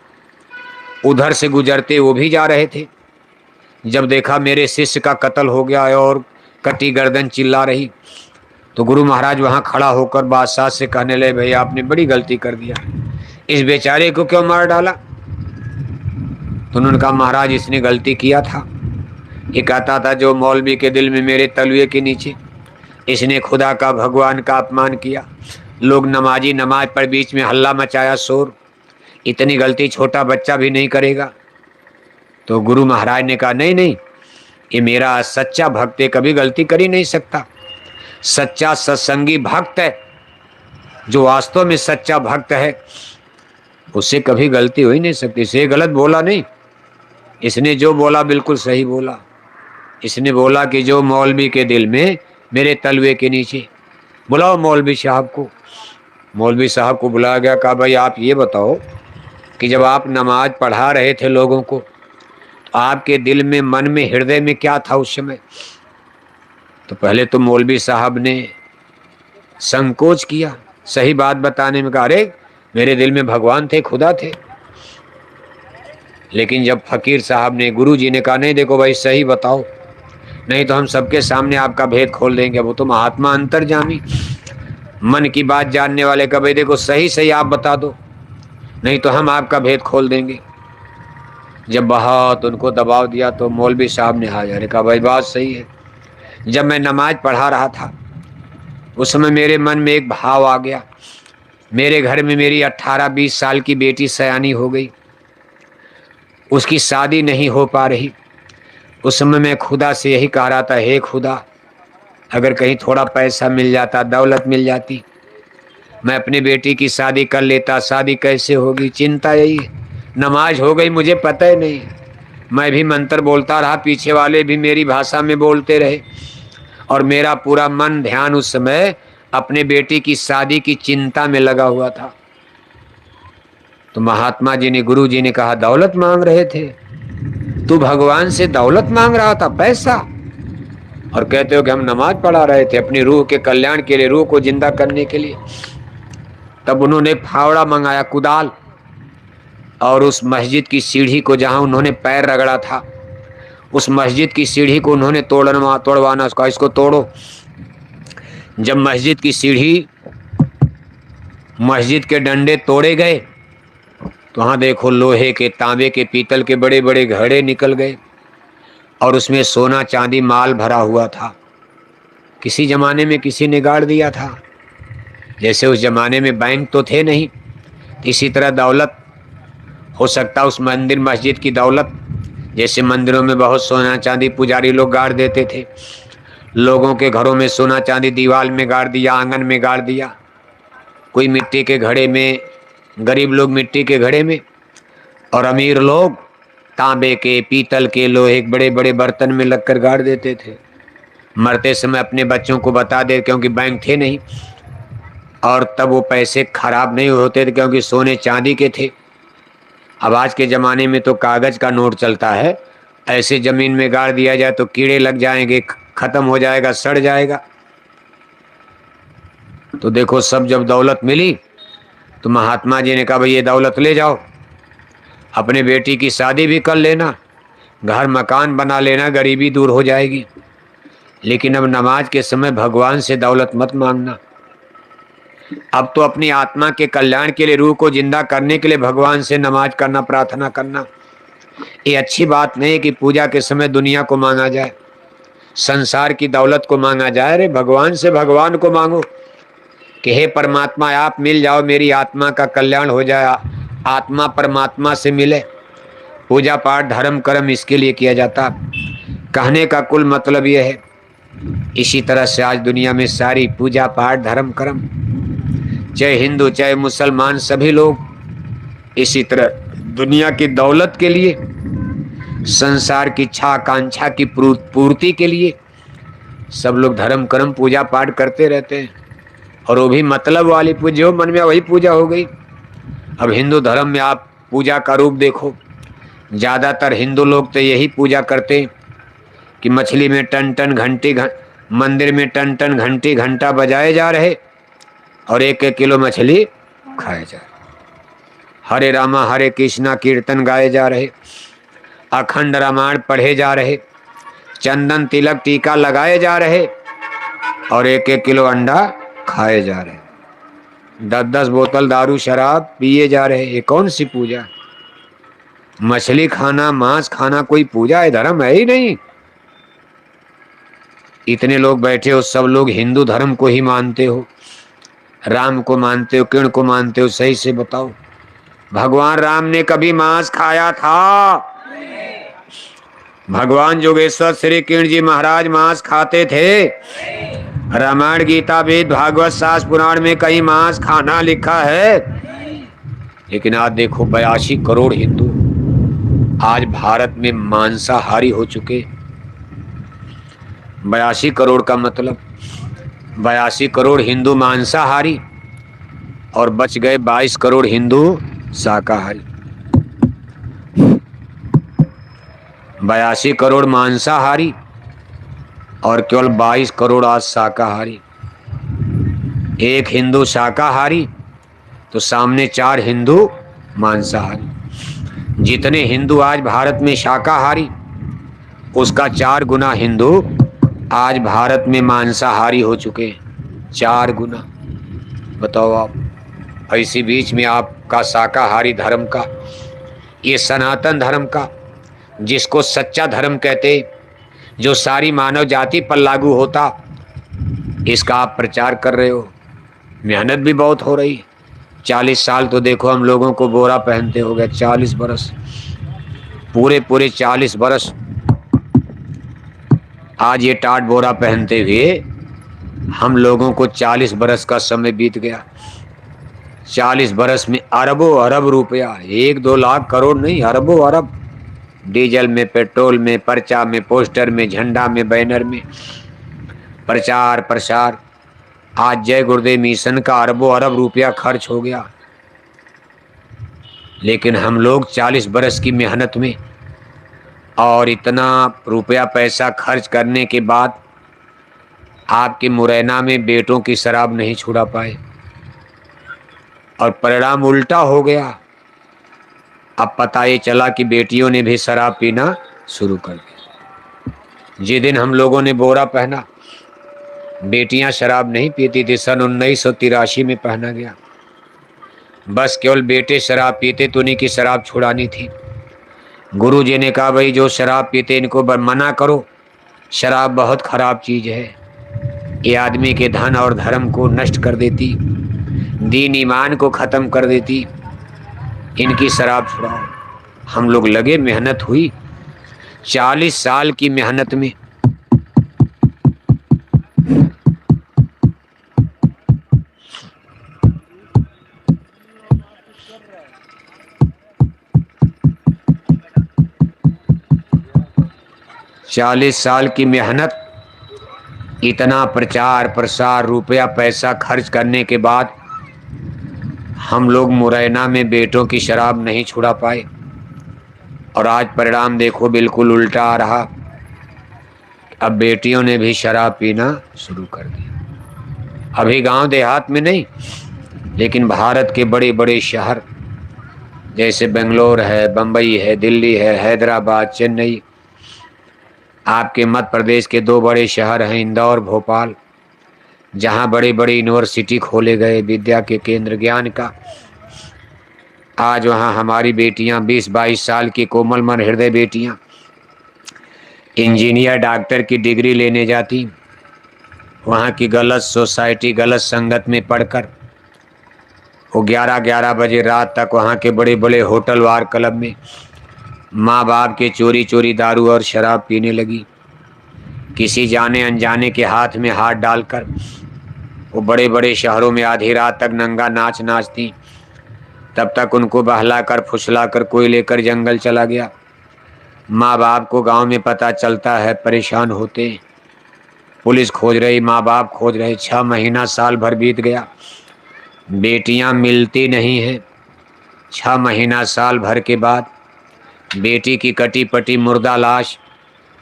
उधर से गुजरते, वो भी जा रहे थे। जब देखा मेरे शिष्य का कत्ल हो गया और कटी गर्दन चिल्ला रही, तो गुरु महाराज वहाँ खड़ा होकर बादशाह से कहने लगे भाई आपने बड़ी गलती कर दिया, इस बेचारे को क्यों मार डाला? तो उन्होंने कहा महाराज इसने गलती किया था, ये कहता था जो मौलवी के दिल में मेरे तलवे के नीचे, इसने खुदा का भगवान का अपमान किया। लोग नमाजी नमाज पर बीच में हल्ला मचाया, शोर। इतनी गलती छोटा बच्चा भी नहीं करेगा। तो गुरु महाराज ने कहा नहीं नहीं, ये मेरा सच्चा भक्त है, कभी गलती कर ही नहीं सकता। सच्चा सत्संगी भक्त है, जो वास्तव में सच्चा भक्त है, उससे कभी गलती हो ही नहीं सकती। इसे गलत बोला नहीं, इसने जो बोला बिल्कुल सही बोला। इसने बोला कि जो मौलवी के दिल में मेरे तलवे के नीचे। बुलाओ मौलवी साहब को। मौलवी साहब को बुलाया गया। कहा भाई आप ये बताओ कि जब आप नमाज पढ़ा रहे थे लोगों को, तो आपके दिल में, मन में, हृदय में क्या था उस समय? तो पहले तो मौलवी साहब ने संकोच किया सही बात बताने में। कहा अरे मेरे दिल में भगवान थे, खुदा थे। लेकिन जब फकीर साहब ने, गुरु जी ने कहा नहीं देखो भाई सही बताओ, नहीं तो हम सबके सामने आपका भेद खोल देंगे। वो तो महात्मा अंतर्जामी, मन की बात जानने वाले का, भाई देखो सही सही आप बता दो, नहीं तो हम आपका भेद खोल देंगे। जब बहुत उनको दबाव दिया तो मौलवी साहब ने हाजिर कहा भाई बात सही है। जब मैं नमाज पढ़ा रहा था उस समय मेरे मन में एक भाव आ गया। मेरे घर में मेरी 18-20 साल की बेटी सयानी हो गई, उसकी शादी नहीं हो पा रही। उस समय मैं खुदा से यही कह रहा था, हे खुदा अगर कहीं थोड़ा पैसा मिल जाता, दौलत मिल जाती, मैं अपनी बेटी की शादी कर लेता। शादी कैसे होगी, चिंता यही है। नमाज हो गई मुझे पता ही नहीं, मैं भी मंत्र बोलता रहा, पीछे वाले भी मेरी भाषा में बोलते रहे, और मेरा पूरा मन ध्यान उस समय अपने बेटी की शादी की चिंता में लगा हुआ था। तो महात्मा जी ने, गुरु जी ने कहा दौलत मांग रहे थे, तू भगवान से दौलत मांग रहा था, पैसा, और कहते हो कि हम नमाज पढ़ा रहे थे अपनी रूह के कल्याण के लिए, रूह को जिंदा करने के लिए। तब उन्होंने एक फावड़ा मंगाया, कुदाल, और उस मस्जिद की सीढ़ी को, जहां उन्होंने पैर रगड़ा था, उस मस्जिद की सीढ़ी को उन्होंने तोड़वाना, उसका इसको तोड़ो। जब मस्जिद की सीढ़ी, मस्जिद के डंडे तोड़े गए तो वहाँ देखो लोहे के, तांबे के, पीतल के बड़े बड़े घड़े निकल गए और उसमें सोना चांदी माल भरा हुआ था। किसी जमाने में किसी ने गाड़ दिया था। जैसे उस जमाने में बैंक तो थे नहीं, इसी तरह दौलत हो सकता, उस मंदिर मस्जिद की दौलत, जैसे मंदिरों में बहुत सोना चांदी पुजारी लोग गाड़ देते थे, लोगों के घरों में सोना चांदी दीवार में गाड़ दिया, आंगन में गाड़ दिया, कोई मिट्टी के घड़े में, गरीब लोग मिट्टी के घड़े में, और अमीर लोग तांबे के, पीतल के, लोहे के बड़े बड़े बर्तन में लगकर गाड़ देते थे। मरते समय अपने बच्चों को बता दे, क्योंकि बैंक थे नहीं, और तब वो पैसे खराब नहीं होते थे क्योंकि सोने चांदी के थे। अब आज के ज़माने में तो कागज़ का नोट चलता है, ऐसे ज़मीन में गाड़ दिया जाए तो कीड़े लग जाएंगे, ख़त्म हो जाएगा, सड़ जाएगा। तो देखो, सब जब दौलत मिली तो महात्मा जी ने कहा भाई ये दौलत ले जाओ, अपने बेटी की शादी भी कर लेना, घर मकान बना लेना, गरीबी दूर हो जाएगी, लेकिन अब नमाज के समय भगवान से दौलत मत मांगना। अब तो अपनी आत्मा के कल्याण के लिए, रूह को जिंदा करने के लिए भगवान से नमाज करना, प्रार्थना करना। ये अच्छी बात नहीं कि पूजा के समय दुनिया को मांगा जाए, संसार की दौलत को मांगा जाए। अरे भगवान से भगवान को मांगो कि हे परमात्मा आप मिल जाओ, मेरी आत्मा का कल्याण हो जाए, आत्मा परमात्मा से मिले। पूजा पाठ धर्म कर्म इसके लिए किया जाता। कहने का कुल मतलब यह है, इसी तरह से आज दुनिया में सारी पूजा पाठ धर्म कर्म, चाहे हिंदू चाहे मुसलमान, सभी लोग इसी तरह दुनिया की दौलत के लिए, संसार की इच्छा आकांक्षा की पूर्ति के लिए सब लोग धर्म कर्म पूजा पाठ करते रहते हैं, और वो भी मतलब वाली पूजा, जो मन में वही पूजा हो गई। अब हिंदू धर्म में आप पूजा का रूप देखो, ज़्यादातर हिंदू लोग तो यही पूजा करते हैं कि मछली में टन टन घंटी, मंदिर में टन टन घंटी घंटा बजाए जा रहे और 1-1 किलो मछली खाए जा रहे, हरे रामा हरे कृष्णा कीर्तन गाए जा रहे, अखंड रामायण पढ़े जा रहे, चंदन तिलक टीका लगाए जा रहे, और 1-1 किलो अंडा खाए जा रहे, 10-10 बोतल दारू शराब पिए जा रहे। ये कौन सी पूजा? मछली खाना, मांस खाना कोई पूजा है? धर्म है ही नहीं। इतने लोग बैठे हो, सब लोग हिंदू धर्म को ही मानते हो, राम को मानते हो, कृष्ण को मानते हो, सही से बताओ, भगवान राम ने कभी मांस खाया था? भगवान जोगेश्वर श्री कृष्ण जी महाराज मांस खाते थे? रामायण गीता वेद भागवत शास्त्र पुराण में कहीं मांस खाना लिखा है? लेकिन आज देखो 82 करोड़ हिंदू आज भारत में मांसाहारी हो चुके। 82 करोड़ का मतलब 82 करोड़ हिंदू मांसाहारी और बच गए 22 करोड़ हिंदू शाकाहारी। 82 करोड़ मांसाहारी और केवल 22 करोड़ आज शाकाहारी। एक हिंदू शाकाहारी तो सामने 4 हिंदू मांसाहारी। जितने हिंदू आज भारत में शाकाहारी, उसका 4 गुना हिंदू आज भारत में मांसाहारी हो चुके हैं, 4 गुना। बताओ आप, इसी बीच में आपका शाकाहारी धर्म का, ये सनातन धर्म का, जिसको सच्चा धर्म कहते, जो सारी मानव जाति पर लागू होता, इसका आप प्रचार कर रहे हो। मेहनत भी बहुत हो रही है। 40 साल तो देखो हम लोगों को बोरा पहनते हो गए, 40 बरस, पूरे 40 बरस आज ये टाट बोरा पहनते हुए हम लोगों को 40 बरस का समय बीत गया। 40 बरस में अरबों अरब रुपया, 1-2 लाख करोड़ नहीं, अरबों अरब, डीजल में, पेट्रोल में, पर्चा में, पोस्टर में, झंडा में, बैनर में, प्रचार प्रसार। आज जय गुरुदेव मिशन का अरबों अरब रुपया खर्च हो गया। लेकिन हम लोग 40 बरस की मेहनत में और इतना रुपया पैसा खर्च करने के बाद आपके मुरैना में बेटों की शराब नहीं छुड़ा पाए और परिणाम उल्टा हो गया। अब पता ये चला कि बेटियों ने भी शराब पीना शुरू कर दी। जिस दिन हम लोगों ने बोरा पहना, बेटियां शराब नहीं पीती थी। सन 1983 में पहना गया। बस केवल बेटे शराब पीते तो उन्हीं की शराब छुड़ानी थी। गुरुजी ने कहा, भाई जो शराब पीते इनको मना करो, शराब बहुत खराब चीज है, ये आदमी के धन और धर्म को नष्ट कर देती, दीन ईमान को खत्म कर देती, इनकी शराब छुड़ाओ। हम लोग लगे, मेहनत हुई, 40 साल की मेहनत में 40 साल की मेहनत, इतना प्रचार प्रसार, रुपया पैसा खर्च करने के बाद हम लोग मुरैना में बेटों की शराब नहीं छुड़ा पाए और आज परिणाम देखो बिल्कुल उल्टा आ रहा। अब बेटियों ने भी शराब पीना शुरू कर दिया। अभी गांव देहात में नहीं, लेकिन भारत के बड़े बड़े शहर जैसे बेंगलोर है, बम्बई है, दिल्ली है, हैदराबाद, चेन्नई, आपके मध्य प्रदेश के 2 बड़े शहर हैं इंदौर, भोपाल, जहाँ बड़े बड़े यूनिवर्सिटी खोले गए विद्या के केंद्र ज्ञान का। आज वहाँ हमारी बेटियाँ 20-22 साल की कोमल मन हृदय बेटियाँ इंजीनियर डॉक्टर की डिग्री लेने जाती, वहाँ की गलत सोसाइटी गलत संगत में पढ़कर वो 11-11 बजे रात तक वहाँ के बड़े बड़े होटल वार क्लब में माँ बाप के चोरी चोरी दारू और शराब पीने लगी। किसी जाने अनजाने के हाथ में हाथ डालकर वो बड़े बड़े शहरों में आधी रात तक नंगा नाच नाचती। तब तक उनको बहलाकर फुसलाकर कोई लेकर जंगल चला गया। माँ बाप को गांव में पता चलता है, परेशान होते, पुलिस खोज रही, माँ बाप खोज रहे। 6 महीना साल भर बीत गया, बेटियां मिलती नहीं हैं। 6 महीना साल भर के बाद बेटी की कटी पटी मुर्दा लाश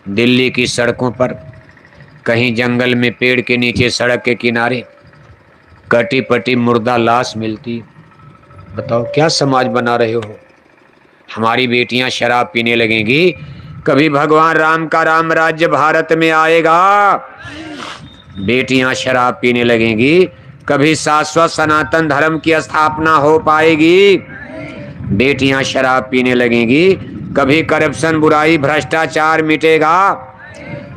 दिल्ली की सड़कों पर, कहीं जंगल में पेड़ के नीचे सड़क के किनारे कटी पटी मुर्दा लाश मिलती। बताओ क्या समाज बना रहे हो। हमारी बेटियां शराब पीने लगेंगी, कभी भगवान राम का राम राज्य भारत में आएगा। बेटियां शराब पीने लगेंगी, कभी शाश्वत सनातन धर्म की स्थापना हो पाएगी। बेटियां शराब पीने लगेंगी, कभी करप्शन बुराई भ्रष्टाचार मिटेगा।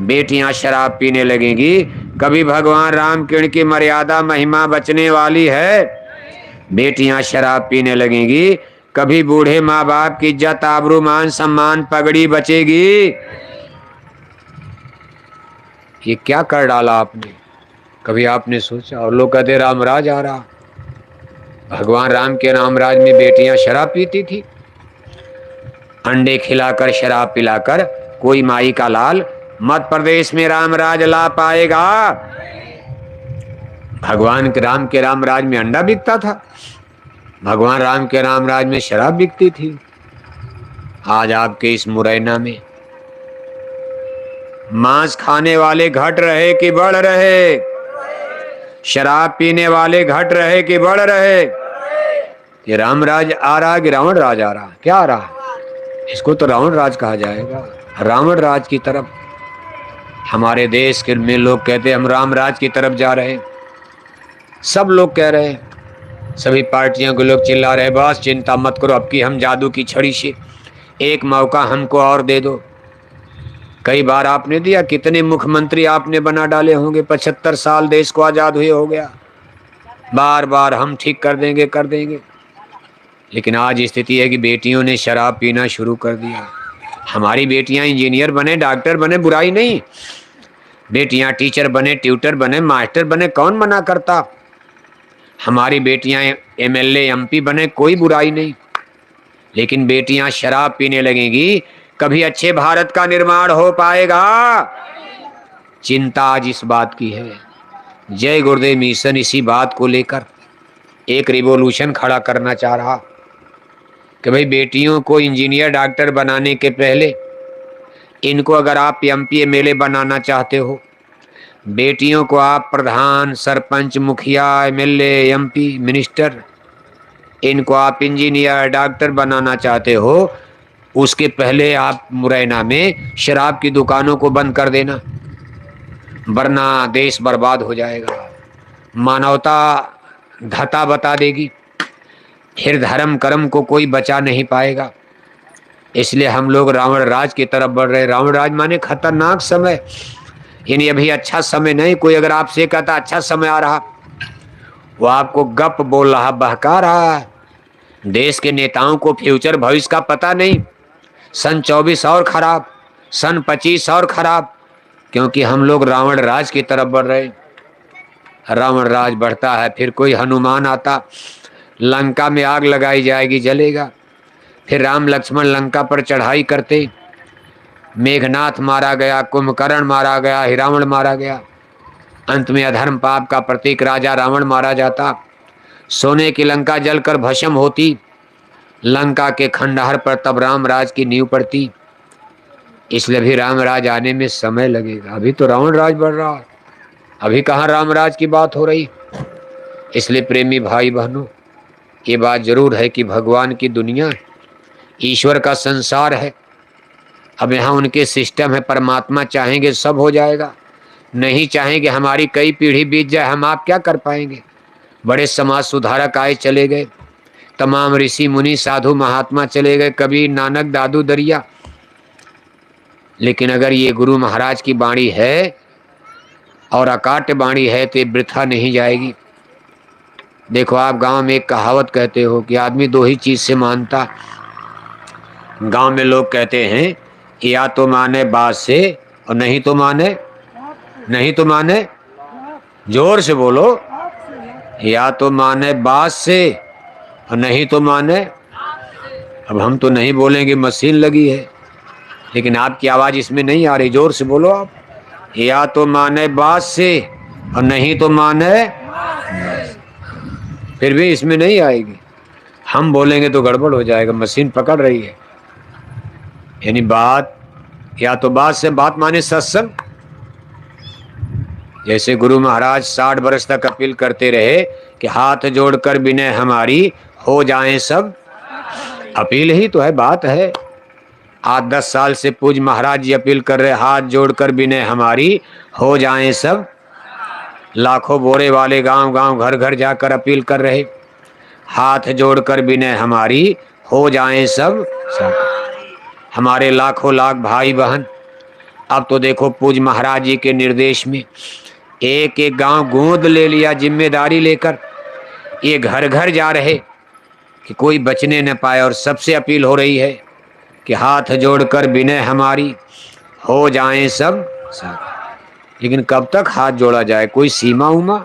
बेटियां शराब पीने लगेंगी, कभी भगवान राम की मर्यादा महिमा बचने वाली है। बेटियां शराब पीने लगेंगी, कभी बूढ़े माँ बाप की इज्जत आबरू मान सम्मान पगड़ी बचेगी। ये क्या कर डाला आपने, कभी आपने सोचा। और लोग कहते रामराज आ रहा। भगवान राम के रामराज में बेटियां शराब पीती थी। अंडे खिलाकर शराब पिलाकर कोई माई का लाल मध्य प्रदेश में रामराज ला पाएगा। भगवान राम के रामराज में अंडा बिकता था, भगवान राम के रामराज में शराब बिकती थी। आज आपके इस मुरैना में मांस खाने वाले घट रहे कि बढ़ रहे, शराब पीने वाले घट रहे कि बढ़ रहे। ये रामराज आ रहा कि रावण राज आ रहा, क्या आ रहा? इसको तो रावण राज कहा जाएगा। रावण राज की तरफ हमारे देश के में लोग कहते हैं हम राम राज की तरफ जा रहे हैं। सब लोग कह रहे हैं, सभी पार्टियों के लोग चिल्ला रहे, बस चिंता मत करो, अब की हम जादू की छड़ी से एक मौका हमको और दे दो। कई बार आपने दिया, कितने मुख्यमंत्री आपने बना डाले होंगे। 75 साल देश को आजाद हुए हो गया, बार बार हम ठीक कर देंगे कर देंगे। लेकिन आज स्थिति है कि बेटियों ने शराब पीना शुरू कर दिया। हमारी बेटियां इंजीनियर बने, डॉक्टर बने, बुराई नहीं। बेटियां टीचर बने, ट्यूटर बने, मास्टर बने, कौन मना करता। हमारी बेटियां एमएलए एमपी बने, कोई बुराई नहीं। लेकिन बेटियां शराब पीने लगेंगी, कभी अच्छे भारत का निर्माण हो पाएगा। चिंता आज इस बात की है। जय गुरुदेव मिशन इसी बात को लेकर एक रिवॉल्यूशन खड़ा करना चाह रहा। कि भाई बेटियों को इंजीनियर डॉक्टर बनाने के पहले इनको अगर आप एमपी एमएलए बनाना चाहते हो, बेटियों को आप प्रधान सरपंच मुखिया एमएलए एमपी मिनिस्टर, इनको आप इंजीनियर डॉक्टर बनाना चाहते हो, उसके पहले आप मुरैना में शराब की दुकानों को बंद कर देना, वरना देश बर्बाद हो जाएगा, मानवता धता बता देगी, फिर धर्म कर्म को कोई बचा नहीं पाएगा। इसलिए हम लोग रावण राज की तरफ बढ़ रहे। रावण राज माने खतरनाक समय, यानी अभी अच्छा समय नहीं। कोई अगर आपसे कहता अच्छा समय आ रहा, वो आपको गप बोल रहा, बहका रहा है। देश के नेताओं को फ्यूचर भविष्य का पता नहीं। सन 24 और खराब, सन 25 और खराब, क्योंकि हम लोग रावण राज की तरफ बढ़ रहे। रावण राज बढ़ता है, फिर कोई हनुमान आता, लंका में आग लगाई जाएगी, जलेगा। फिर राम लक्ष्मण लंका पर चढ़ाई करते, मेघनाथ मारा गया, कुंभकर्ण मारा गया, हिरावण मारा गया। अंत में अधर्म पाप का प्रतीक राजा रावण मारा जाता। सोने की लंका जलकर भस्म होती। लंका के खंडहर पर तब राम राज की नींव पड़ती। इसलिए भी राम राज आने में समय लगेगा। अभी तो रावण राज बढ़ रहा है, अभी कहाँ राम राज की बात हो रही। इसलिए प्रेमी भाई बहनों, ये बात जरूर है कि भगवान की दुनिया, ईश्वर का संसार है। अब यहाँ उनके सिस्टम है, परमात्मा चाहेंगे सब हो जाएगा, नहीं चाहेंगे हमारी कई पीढ़ी बीत जाए, हम आप क्या कर पाएंगे। बड़े समाज सुधारक आए चले गए, तमाम ऋषि मुनि साधु महात्मा चले गए, कबीर नानक दादू दरिया, लेकिन अगर ये गुरु महाराज की वाणी है और अकाट्य वाणी है तो ये वृथा नहीं जाएगी। देखो, आप गांव में एक कहावत कहते हो कि आदमी दो ही चीज से मानता। गांव में लोग कहते हैं या तो माने बात से और नहीं तो माने, नहीं तो माने, जोर से बोलो, या तो माने बात से और नहीं तो माने। अब हम तो नहीं बोलेंगे, मशीन लगी है, लेकिन आपकी आवाज इसमें नहीं आ रही, जोर से बोलो आप। या तो माने बात से और नहीं तो माने, फिर भी इसमें नहीं आएगी। हम बोलेंगे तो गड़बड़ हो जाएगा, मशीन पकड़ रही है। यानी बात, या तो बात से, बात माने सत्संग। जैसे गुरु महाराज 60 वर्ष तक अपील करते रहे कि हाथ जोड़कर विनय हमारी हो जाएं सब। अपील ही तो है, बात है। आज 10 साल से पूज महाराज जी अपील कर रहे, हाथ जोड़कर विनय हमारी हो जाएं सब। लाखों बोरे वाले गांव गांव घर घर जाकर अपील कर रहे, हाथ जोड़कर विनय हमारी हो जाएं सब। हमारे लाखों लाख भाई बहन, अब तो देखो पूज महाराज जी के निर्देश में एक एक गांव गोद ले लिया, जिम्मेदारी लेकर ये घर घर जा रहे कि कोई बचने न पाए। और सबसे अपील हो रही है कि हाथ जोड़कर विनय हमारी हो जाएं सब। लेकिन कब तक हाथ जोड़ा जाए, कोई सीमा उमा।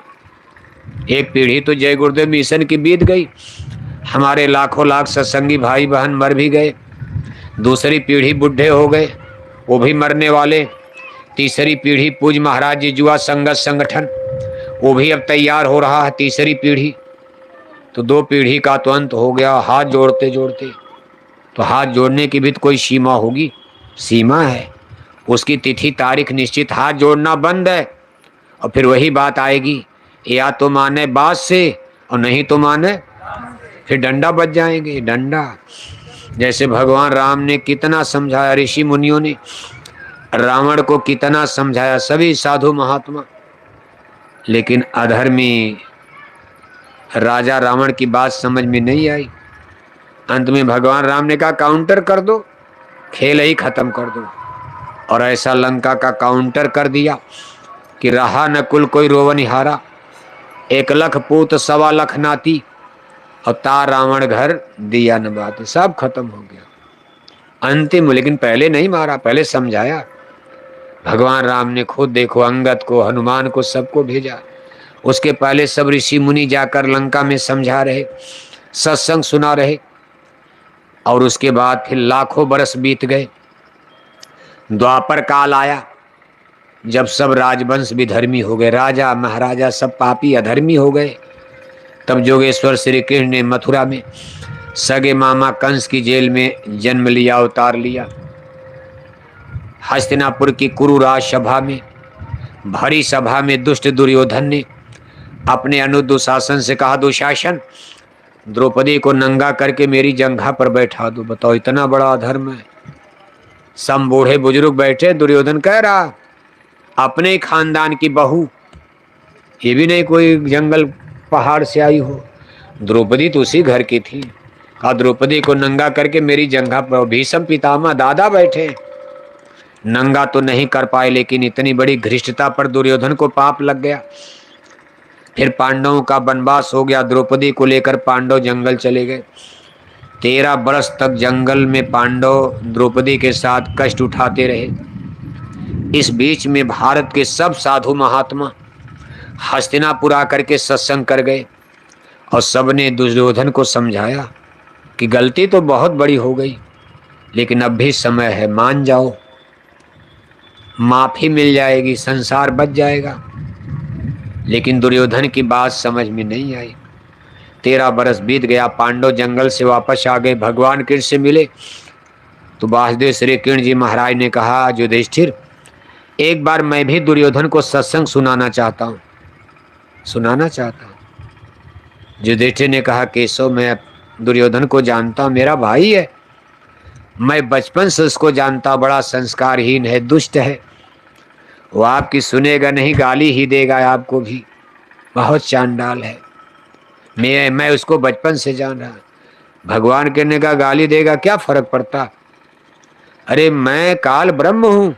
एक पीढ़ी तो जय गुरुदेव मिशन की बीत गई, हमारे लाखों लाख सत्संगी भाई बहन मर भी गए। दूसरी पीढ़ी बुढ़े हो गए, वो भी मरने वाले। तीसरी पीढ़ी पूज महाराज जी युवा संगत संगठन, वो भी अब तैयार हो रहा है, तीसरी पीढ़ी। तो 2 पीढ़ी का तो अंत हो गया हाथ जोड़ते जोड़ते। तो हाथ जोड़ने की भी तो कोई सीमा होगी, सीमा है, उसकी तिथि तारीख निश्चित। हाथ जोड़ना बंद है और फिर वही बात आएगी, या तो माने बात से और नहीं तो माने, फिर डंडा बच जाएंगे, डंडा। जैसे भगवान राम ने कितना समझाया, ऋषि मुनियों ने रावण को कितना समझाया, सभी साधु महात्मा, लेकिन अधर्मी राजा रावण की बात समझ में नहीं आई। अंत में भगवान राम ने कहा काउंटर कर दो, खेल ही खत्म कर दो। और ऐसा लंका का काउंटर कर दिया कि रहा न कुल कोई रोवनिहारा। 1 लाख पूत 1.25 लाख नाती, और ता रावण घर दिया न बात, सब खत्म हो गया अंतिम। लेकिन पहले नहीं मारा, पहले समझाया। भगवान राम ने खुद देखो अंगद को, हनुमान को, सबको भेजा। उसके पहले सब ऋषि मुनि जाकर लंका में समझा रहे, सत्संग सुना रहे। और उसके बाद फिर लाखों बरस बीत गए। द्वापर काल आया, जब सब राजवंश विधर्मी हो गए, राजा महाराजा सब पापी अधर्मी हो गए। तब जोगेश्वर श्री कृष्ण ने मथुरा में सगे मामा कंस की जेल में जन्म लिया, अवतार लिया। हस्तिनापुर की कुरुराज सभा में, भरी सभा में दुष्ट दुर्योधन ने अपने दुशासन से कहा, दुशासन द्रौपदी को नंगा करके मेरी जंघा पर बैठा दो। बताओ, इतना बड़ा अधर्म है। सब बूढ़े बुजुर्ग बैठे, दुर्योधन कह रहा अपने खानदान की बहू, ये भी नहीं कोई जंगल पहाड़ से आई हो, द्रौपदी तो उसी घर की थी। कहा द्रौपदी को नंगा करके मेरी जंघा पर। भीष्म पितामह दादा बैठे, नंगा तो नहीं कर पाए, लेकिन इतनी बड़ी घृष्टता पर दुर्योधन को पाप लग गया। फिर पांडवों का वनवास हो गया, द्रौपदी को लेकर पांडव जंगल चले गए। 13 बरस तक जंगल में पांडव द्रौपदी के साथ कष्ट उठाते रहे। इस बीच में भारत के सब साधु महात्मा हस्तिनापुर आकर के सत्संग कर गए और सबने दुर्योधन को समझाया कि गलती तो बहुत बड़ी हो गई, लेकिन अब भी समय है, मान जाओ, माफी मिल जाएगी, संसार बच जाएगा। लेकिन दुर्योधन की बात समझ में नहीं आई। 13 बरस बीत गया, पांडव जंगल से वापस आ गए, भगवान कृष्ण से मिले तो वासुदेव श्री कृष्ण जी महाराज ने कहा, युधिष्ठिर एक बार मैं भी दुर्योधन को सत्संग सुनाना चाहता हूँ। युधिष्ठिर ने कहा, केशव मैं दुर्योधन को जानता हूँ, मेरा भाई है, मैं बचपन से उसको जानता, बड़ा संस्कारहीन है, दुष्ट है, वो आपकी सुनेगा नहीं, गाली ही देगा आपको भी, बहुत चांडाल है। मैं उसको बचपन से जान रहा। भगवान कहने का गाली देगा क्या फर्क पड़ता, अरे मैं काल ब्रह्म हूं,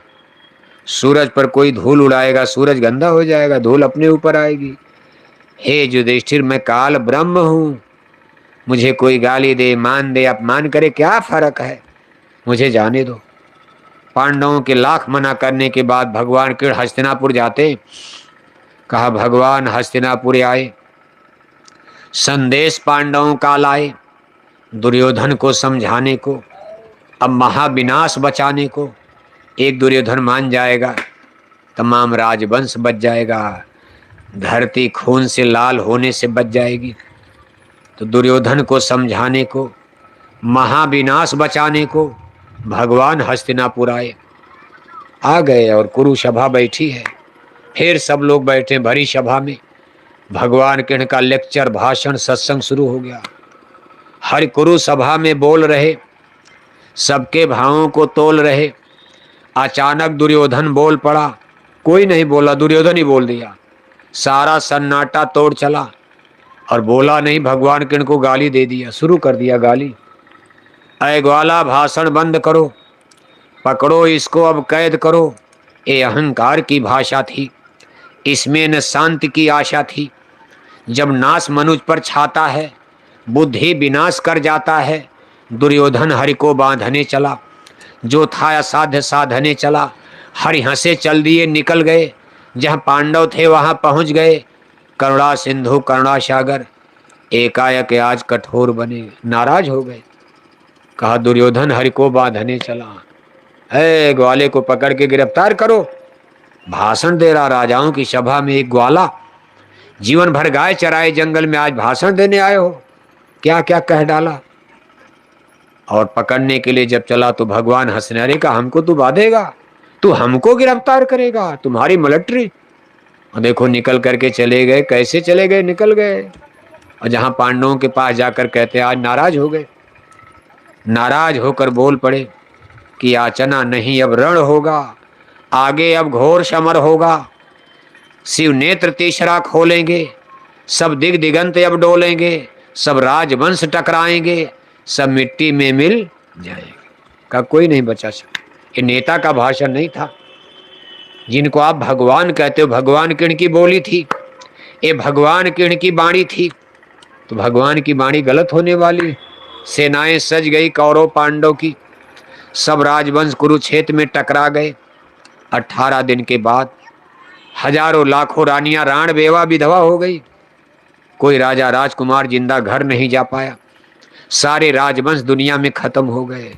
सूरज पर कोई धूल उड़ाएगा, सूरज गंदा हो जाएगा, धूल अपने ऊपर आएगी। हे युधिष्ठिर मैं काल ब्रह्म हूं, मुझे कोई गाली दे, मान दे, अपमान करे, क्या फर्क है, मुझे जाने दो। पांडवों के लाख मना करने के बाद भगवान कृष्ण हस्तिनापुर जाते। कहा भगवान हस्तिनापुर आए, संदेश पांडवों का लाए, दुर्योधन को समझाने को, अब महाविनाश बचाने को। एक दुर्योधन मान जाएगा, तमाम राजवंश बच जाएगा, धरती खून से लाल होने से बच जाएगी। तो दुर्योधन को समझाने को, महाविनाश बचाने को भगवान हस्तिनापुर आए। आ गए और कुरु सभा बैठी है। फिर सब लोग बैठे भरी सभा में, भगवान कृष्ण का लेक्चर, भाषण, सत्संग शुरू हो गया। हर कुरु सभा में बोल रहे, सबके भावों को तोल रहे। अचानक दुर्योधन बोल पड़ा, कोई नहीं बोला, दुर्योधन ही बोल दिया। सारा सन्नाटा तोड़ चला और बोला नहीं, भगवान कृष्ण को गाली दे दिया, शुरू कर दिया गाली। ऐ ग्वाला भाषण बंद करो, पकड़ो इसको, अब कैद करो। ये अहंकार की भाषा थी, इसमें न शांति की आशा थी। जब नाश मनुष्य पर छाता है, बुद्धि विनाश कर जाता है। दुर्योधन हरि को बांधने चला, जो था असाध्य साधने चला। हरि हंसे चल दिए, निकल गए, जहाँ पांडव थे वहाँ पहुँच गए। करुणा सिंधु करुणा सागर, एकाएक आज कठोर बने, नाराज हो गए। कहा दुर्योधन हरि को बांधने चला, है ग्वाले को पकड़ के गिरफ्तार करो। भाषण दे रहा राजाओं की सभा में एक ग्वाला, जीवन भर गाय चराए जंगल में, आज भाषण देने आए हो, क्या क्या कह डाला। और पकड़ने के लिए जब चला तो भगवान हंसने, अरे का हमको तू बांधेगा, तू हमको गिरफ्तार करेगा, तुम्हारी मिलिट्री। और देखो निकल करके चले गए। कैसे चले गए, निकल गए। और जहां पांडवों के पास जाकर कहते आज नाराज हो गए, नाराज होकर बोल पड़े कि याचना नहीं अब रण होगा, आगे अब घोर समर होगा। शिव नेत्र तीसरा खोलेंगे, सब दिग दिगंत अब डोलेंगे, सब राजवंश टकराएंगे, सब मिट्टी में मिल जाएंगे। का कोई नहीं बचा सकता। ये नेता का भाषण नहीं था। जिनको आप भगवान कहते हो, भगवान कृष्ण की बोली थी, ये भगवान कृष्ण की वाणी थी। तो भगवान की वाणी गलत होने वाली। सेनाएं सज गई कौरव पांडव की, सब राजवंश कुरुक्षेत्र में टकरा गए। 18 दिन के बाद हजारों लाखों रानियां राण बेवा विधवा हो गई। कोई राजा राजकुमार जिंदा घर नहीं जा पाया। सारे राजवंश दुनिया में खत्म हो गए।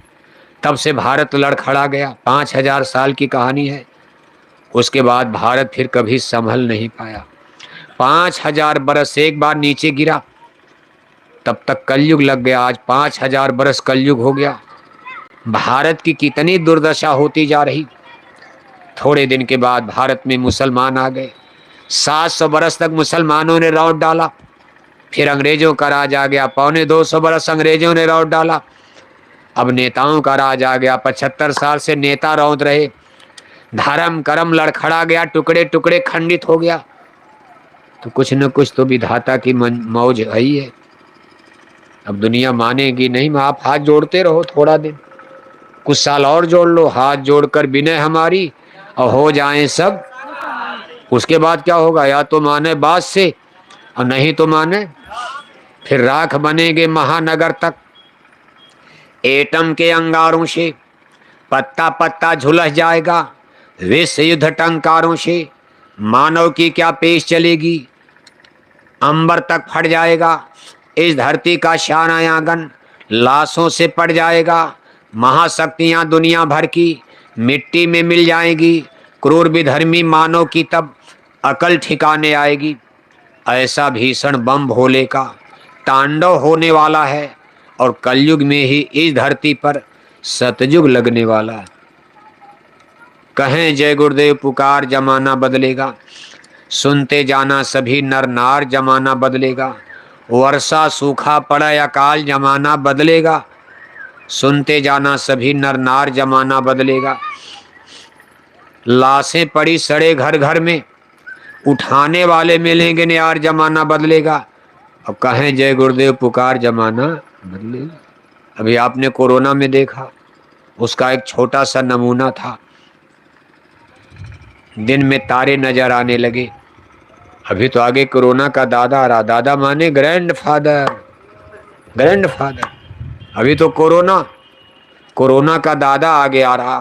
तब से भारत लड़खड़ा गया। 5000 साल की कहानी है। उसके बाद भारत फिर कभी संभल नहीं पाया। 5000 बरस से एक बार नीचे गिरा। तब तक कलयुग लग गया। आज 5000 बरस कलयुग हो गया। भारत की कितनी दुर्दशा होती जा रही। थोड़े दिन के बाद भारत में मुसलमान आ गए। 700 बरस तक मुसलमानों ने रौंद डाला। फिर अंग्रेजों का राज आ गया। 250 बरस अंग्रेजों ने रौंद डाला। अब नेताओं का राज आ गया। 75 साल से नेता रौंद रहे। धर्म कर्म लड़खड़ा गया, टुकड़े टुकड़े खंडित हो गया। तो कुछ न कुछ तो विधाता की मौज है ही है। अब दुनिया मानेगी नहीं। आप हाथ जोड़ते रहो थोड़ा दिन, कुछ साल और जोड़ लो, हाथ जोड़कर विनय हमारी, और हो जाएं सब। उसके बाद क्या होगा? या तो माने बात से और नहीं तो माने फिर राख बनेंगे महानगर तक। एटम के अंगारों से पत्ता पत्ता झुलस जाएगा। विश्व युद्ध टंकारों से मानव की क्या पेश चलेगी। अंबर तक फट जाएगा। इस धरती का शानायागन लाशों से पड़ जाएगा। महाशक्तियां दुनिया भर की मिट्टी में मिल जाएगी। क्रूर विधर्मी मानव की तब अकल ठिकाने आएगी। ऐसा भीषण बम भोले का तांडव होने वाला है। और कलयुग में ही इस धरती पर सतयुग लगने वाला है। कहें जय गुरुदेव पुकार, जमाना बदलेगा। सुनते जाना सभी नर नार, जमाना बदलेगा। वर्षा सूखा पड़ा अकाल, जमाना बदलेगा। सुनते जाना सभी नर नार, जमाना बदलेगा। लाशें पड़ी सड़े घर घर में, उठाने वाले मिलेंगे न यार, जमाना बदलेगा। अब कहें जय गुरुदेव पुकार, जमाना बदलेगा। अभी आपने कोरोना में देखा, उसका एक छोटा सा नमूना था। दिन में तारे नजर आने लगे। अभी तो आगे कोरोना का दादा आ रहा। दादा माने ग्रैंडफादर, ग्रैंडफादर। अभी तो कोरोना का दादा आगे आ रहा।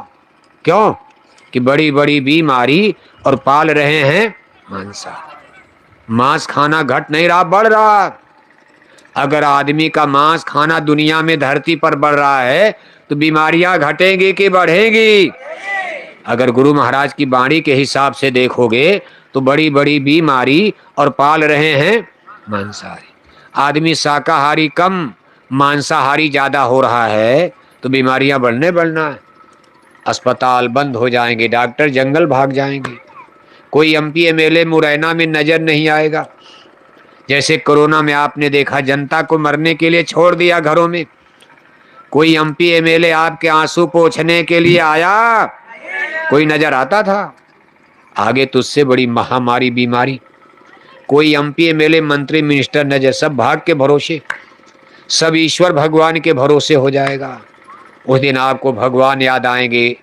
क्यों? कि बड़ी बड़ी बीमारी और पाल रहे हैं मांसाहारी। मांस खाना घट नहीं रहा, बढ़ रहा। अगर आदमी का मांस खाना दुनिया में धरती पर बढ़ रहा है तो बीमारियां घटेंगी कि बढ़ेंगी? अगर गुरु महाराज की वाणी के हिसाब से देखोगे तो बड़ी बड़ी बीमारी और पाल रहे हैं मांसाहारी। आदमी शाकाहारी कम, मांसाहारी ज्यादा हो रहा है तो बीमारियां बढ़ना है। अस्पताल बंद हो जाएंगे, डॉक्टर जंगल भाग जाएंगे। कोई एमपी एमएलए मुरैना में नजर नहीं आएगा। जैसे कोरोना में आपने देखा, जनता को मरने के लिए छोड़ दिया घरों में। कोई एमपी एमएलए आपके आंसू पोंछने के लिए आया? कोई नजर आता था? आगे तुझसे बड़ी महामारी बीमारी। कोई एमपी एमएलए मंत्री मिनिस्टर नजर, सब भाग के भरोसे, सब ईश्वर भगवान के भरोसे हो जाएगा। उस दिन आपको भगवान याद आएंगे,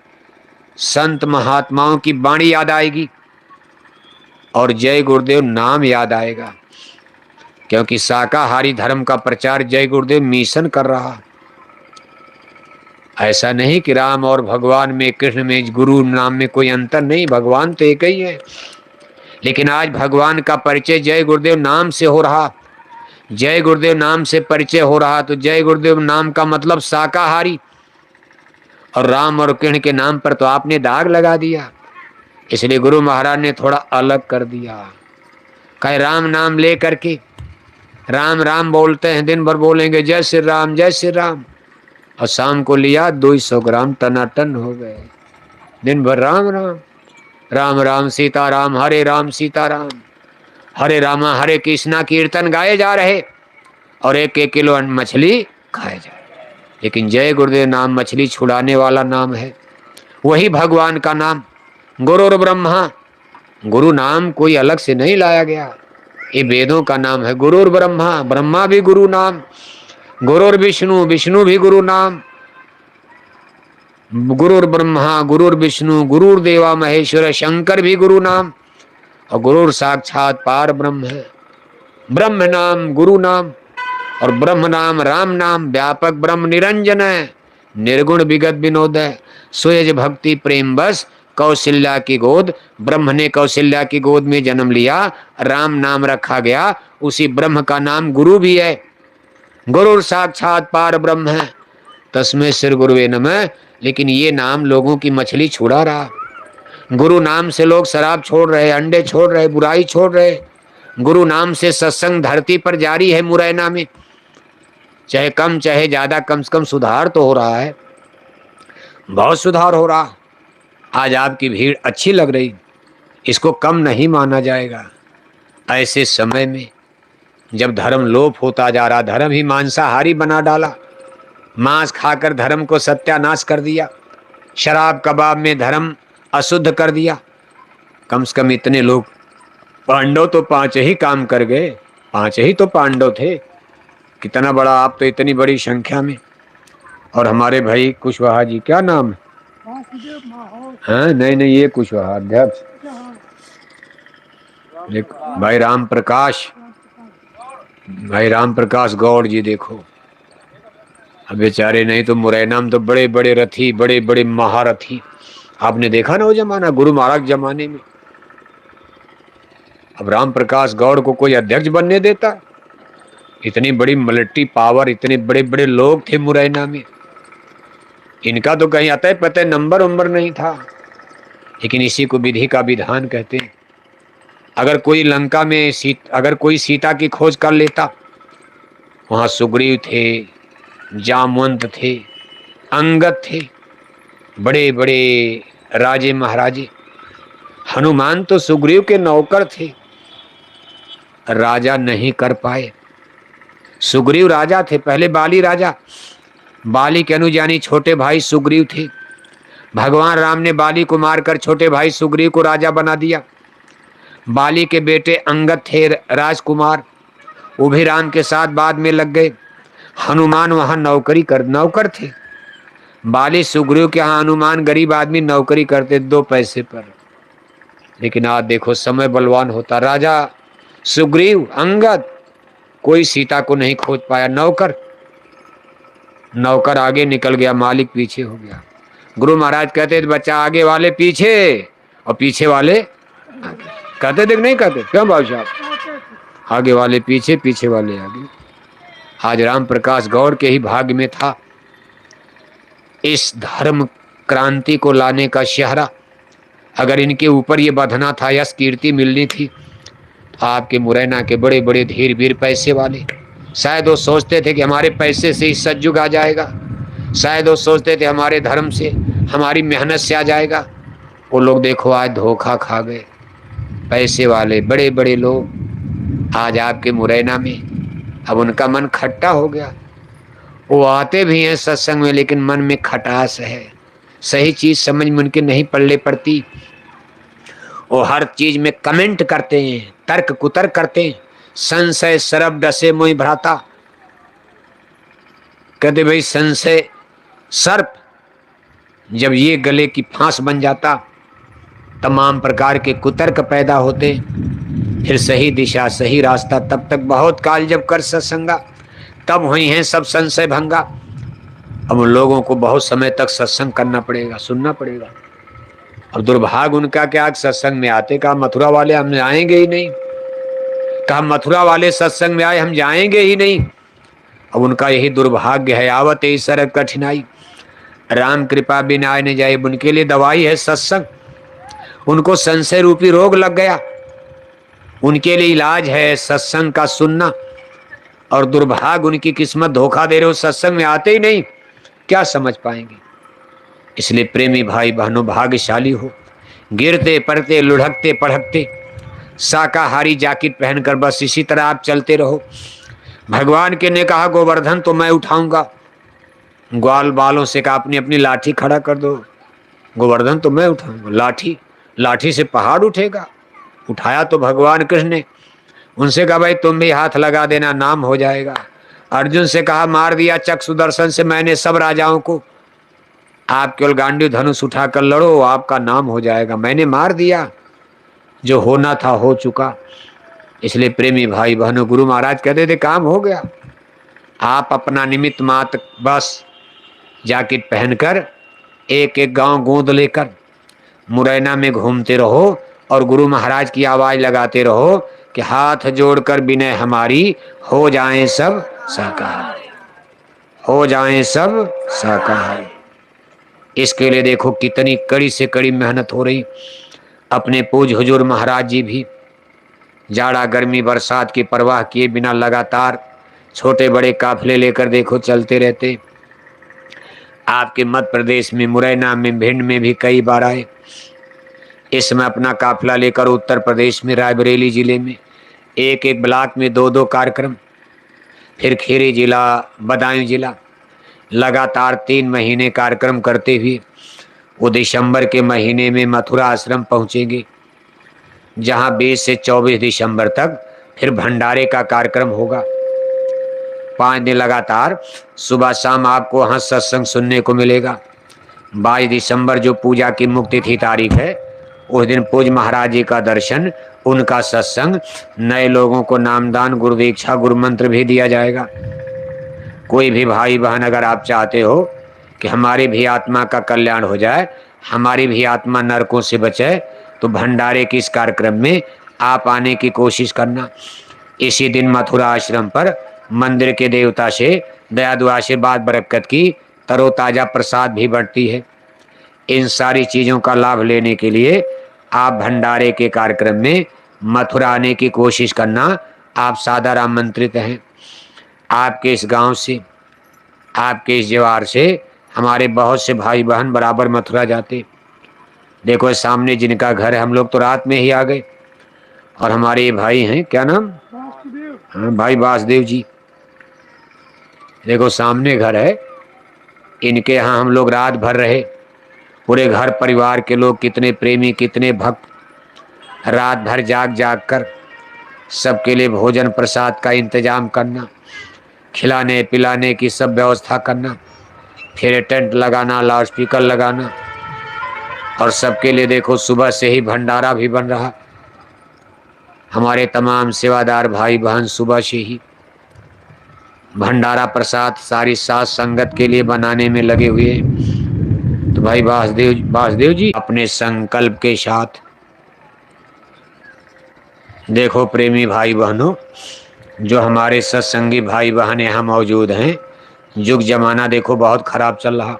संत महात्माओं की वाणी याद आएगी और जय गुरुदेव नाम याद आएगा। क्योंकि शाकाहारी धर्म का प्रचार जय गुरुदेव मिशन कर रहा। ऐसा नहीं कि राम और भगवान में, कृष्ण में, गुरु नाम में कोई अंतर नहीं, भगवान तो एक ही है। लेकिन आज भगवान का परिचय जय गुरुदेव नाम से हो रहा। जय गुरुदेव नाम से परिचय हो रहा तो जय गुरुदेव नाम का मतलब शाकाहारी। और राम और कृष्ण के नाम पर तो आपने दाग लगा दिया। इसलिए गुरु महाराज ने थोड़ा अलग कर दिया। कहे राम नाम ले करके, राम राम बोलते हैं, दिन भर बोलेंगे जय श्री राम जय श्री राम, और शाम को लिया 200 ग्राम टनाटन हो गए। दिन भर राम राम, राम राम सीताराम, हरे राम सीताराम, हरे रामा हरे कृष्णा कीर्तन गाए जा रहे और 1-1 किलो मछली खाए जा रहे। लेकिन जय गुरुदेव नाम मछली छुड़ाने वाला नाम है। वही भगवान का नाम, गुरुर ब्रह्मा। गुरु नाम कोई अलग से नहीं लाया गया, ये वेदों का नाम है। गुरुर ब्रह्मा, ब्रह्मा भी गुरु नाम। गुरुर विष्णु, विष्णु भी गुरु नाम। गुरुर ब्रह्मा, गुरुर विष्णु, गुरुर देवा महेश्वर, शंकर भी गुरु नाम। और गुरुर साक्षात पार ब्रह्म है। ब्रह्म नाम गुरु नाम, और ब्रह्म नाम राम नाम। व्यापक ब्रह्म निरंजन है, निर्गुण विगत विनोद है। सोयज भक्ति प्रेम बस कौशल्या की गोद। ब्रह्म ने कौशल्या की गोद में जन्म लिया, राम नाम रखा गया। उसी ब्रह्म का नाम गुरु भी है। गुरु साक्षात पार ब्रह्म है, तस्मै श्री गुरुवे नमः। लेकिन ये नाम लोगों की मछली छुड़ा रहा। गुरु नाम से लोग शराब छोड़ रहे, अंडे छोड़ रहे, बुराई छोड़ रहे। गुरु नाम से सत्संग धरती पर जारी है मुरैना में। चाहे कम चाहे ज्यादा, कम से कम सुधार तो हो रहा है, बहुत सुधार हो रहा। आज आपकी भीड़ अच्छी लग रही, इसको कम नहीं माना जाएगा। ऐसे समय में जब धर्म लोप होता जा रहा, धर्म ही मांसाहारी बना डाला, मांस खाकर धर्म को सत्यानाश कर दिया, शराब कबाब में धर्म अशुद्ध कर दिया। कम से कम इतने लोग, पांडव तो 5 ही काम कर गए, 5 ही तो पांडव थे, कितना बड़ा आप तो इतनी बड़ी संख्या में। और हमारे भाई कुशवाहा जी, क्या नाम है? नहीं नहीं, ये कुशवाहा अध्यक्ष, भाई राम प्रकाश, भाई राम प्रकाश गौड़ जी, देखो अब बेचारे, नहीं तो मुरैना में तो बड़े बड़े रथी, बड़े बड़े महारथी, आपने देखा ना वो जमाना, गुरु महाराज जमाने में। अब राम प्रकाश गौड़ को कोई अध्यक्ष बनने देता? इतनी बड़ी मिलिट्री पावर, इतने बड़े बड़े लोग थे मुरैना में, इनका तो कहीं अतः पतः नंबर उम्बर नहीं था। लेकिन इसी को विधि का विधान कहते हैं। अगर कोई लंका में अगर कोई सीता की खोज कर लेता, वहां सुग्रीव थे, जामवंत थे, अंगद थे, बड़े बड़े राजे महाराजे। हनुमान तो सुग्रीव के नौकर थे, राजा नहीं कर पाए। सुग्रीव राजा थे, पहले बाली राजा, बाली के अनुजानी छोटे भाई सुग्रीव थे। भगवान राम ने बाली को मारकर छोटे भाई सुग्रीव को राजा बना दिया। बाली के बेटे अंगद थे राजकुमार, वो भी राम के साथ बाद में लग गए। हनुमान वहां नौकर थे। बाली सुग्रीव के यहाँ, हनुमान गरीब आदमी नौकरी करते 2 पैसे पर। लेकिन आज देखो समय बलवान होता, राजा सुग्रीव, अंगद, कोई सीता को नहीं खोज पाया। नौकर आगे निकल गया, मालिक पीछे हो गया। गुरु महाराज कहते थे बच्चा आगे वाले पीछे और पीछे वाले आगे। कहते थे नहीं कहते? क्यों बाबू साहब? आगे वाले पीछे, पीछे वाले आगे। आज राम प्रकाश गौड़ के ही भाग्य में था इस धर्म क्रांति को लाने का शहरा। अगर इनके ऊपर ये बंधना था, यश कीर्ति मिलनी थी, तो आपके मुरैना के बड़े बड़े धीर वीर पैसे वाले, शायद वो सोचते थे कि हमारे पैसे से ही सतयुग आ जाएगा, शायद वो सोचते थे हमारे धर्म से, हमारी मेहनत से आ जाएगा। वो लोग देखो आज धोखा खा गए। पैसे वाले बड़े बड़े लोग आज आपके मुरैना में, अब उनका मन खट्टा हो गया। वो आते भी हैं सत्संग में, लेकिन मन में खटास है, सही चीज समझ में उनके नहीं पल्ले पड़ती। वो हर चीज में कमेंट करते हैं, तर्क कुतर्क करते हैं। संशय सरब डसे मोहि भ्राता, कहते भाई संशय सर्प जब ये गले की फांस बन जाता, तमाम प्रकार के कुतर्क पैदा होते, फिर सही दिशा सही रास्ता तब तक बहुत काल जब कर सत्संगा, तब हुई हैं सब संशय भंगा। अब उन लोगों को बहुत समय तक सत्संग करना पड़ेगा, सुनना पड़ेगा। और दुर्भाग्य उनका क्या, सत्संग में आते कहा मथुरा वाले हम जाएंगे ही नहीं, कहा मथुरा वाले सत्संग में आए हम जाएंगे ही नहीं। अब उनका यही दुर्भाग्य है, आवत ही सरक कठिनाई, राम कृपा बिना आए न जाए। उनके लिए दवाई है सत्संग, उनको संशय रूपी रोग लग गया, उनके लिए इलाज है सत्संग का सुनना। और दुर्भाग्य उनकी किस्मत धोखा दे रहे हो, सत्संग में आते ही नहीं, क्या समझ पाएंगे। इसलिए प्रेमी भाई बहनों, भाग्यशाली हो, गिरते पड़ते लुढ़कते पढ़कते शाकाहारी जैकेट पहनकर बस इसी तरह आप चलते रहो। भगवान के ने कहा गोवर्धन तो मैं उठाऊंगा, ग्वाल बालों से कहा अपनी अपनी लाठी खड़ा कर दो, गोवर्धन तो मैं उठाऊंगा। लाठी से पहाड़ उठेगा? उठाया तो भगवान कृष्ण ने। उनसे कहा भाई तुम भी हाथ लगा देना, नाम हो जाएगा। अर्जुन से कहा मार दिया चक सुदर्शन से मैंने सब राजाओं को, आप केवल गांडीव धनुष उठाकर लड़ो, आपका नाम हो जाएगा। मैंने मार दिया, जो होना था हो चुका। इसलिए प्रेमी भाई बहनों, गुरु महाराज कहते थे काम हो गया, आप अपना निमित्त मात्र बस जैकेट पहनकर एक एक गांव गोद लेकर मुरैना में घूमते रहो और गुरु महाराज की आवाज लगाते रहो कि हाथ जोड़कर विनय हमारी, हो जाएं सब साकार, हो जाएं सब साकार। इसके लिए देखो कितनी कड़ी से कड़ी मेहनत हो रही। अपने पूज हुजूर महाराज जी भी जाड़ा गर्मी बरसात की परवाह किए बिना लगातार छोटे बड़े काफिले लेकर देखो चलते रहते। आपके मध्य प्रदेश में मुरैना में भिंड में भी कई बार आए। इस समय अपना काफिला लेकर उत्तर प्रदेश में रायबरेली जिले में एक एक ब्लॉक में 2-2 कार्यक्रम, फिर खेरी जिला, बदायूं जिला, लगातार 3 महीने कार्यक्रम करते हुए वो दिसंबर के महीने में मथुरा आश्रम पहुंचेंगे, जहां 20 से 24 दिसंबर तक फिर भंडारे का कार्यक्रम होगा। 5 दिन लगातार सुबह शाम आपको वहां सत्संग सुनने को मिलेगा। 22 दिसंबर जो पूजा की मुक्ति थी तारीख है, उस दिन पूज महाराज जी का दर्शन, उनका सत्संग, नए लोगों को नामदान, गुरु दीक्षा, गुरु मंत्र भी दिया जाएगा। कोई भी भाई बहन अगर आप चाहते हो कि हमारी भी आत्मा का कल्याण हो जाए, हमारी भी आत्मा नरकों से बचे, तो भंडारे के इस कार्यक्रम में आप आने की कोशिश करना। इसी दिन मथुरा आश्रम पर मंदिर के देवता से दया दुआ आशीर्वाद बरकत की तरोताजा प्रसाद भी बढ़ती है। इन सारी चीज़ों का लाभ लेने के लिए आप भंडारे के कार्यक्रम में मथुरा आने की कोशिश करना। आप सादर आमंत्रित हैं। आपके इस गांव से, आपके इस जवार से हमारे बहुत से भाई बहन बराबर मथुरा जाते। देखो सामने जिनका घर है, हम लोग तो रात में ही आ गए, और हमारे ये भाई हैं, क्या नाम? हाँ, भाई वासुदेव जी। देखो सामने घर है, इनके यहाँ हम लोग रात भर रहे। पूरे घर परिवार के लोग कितने प्रेमी, कितने भक्त, रात भर जाग जाग कर सबके लिए भोजन प्रसाद का इंतजाम करना, खिलाने पिलाने की सब व्यवस्था करना, फिर टेंट लगाना, लाउड स्पीकर लगाना, और सबके लिए देखो सुबह से ही भंडारा भी बन रहा। हमारे तमाम सेवादार भाई बहन सुबह से ही भंडारा प्रसाद सारी साथ संगत के लिए बनाने में लगे हुए हैं। तो भाई वासुदेव जी अपने संकल्प के साथ, देखो प्रेमी भाई बहनों, जो हमारे सत्संगी भाई बहन यहाँ मौजूद हैं, युग जमाना देखो बहुत खराब चल रहा।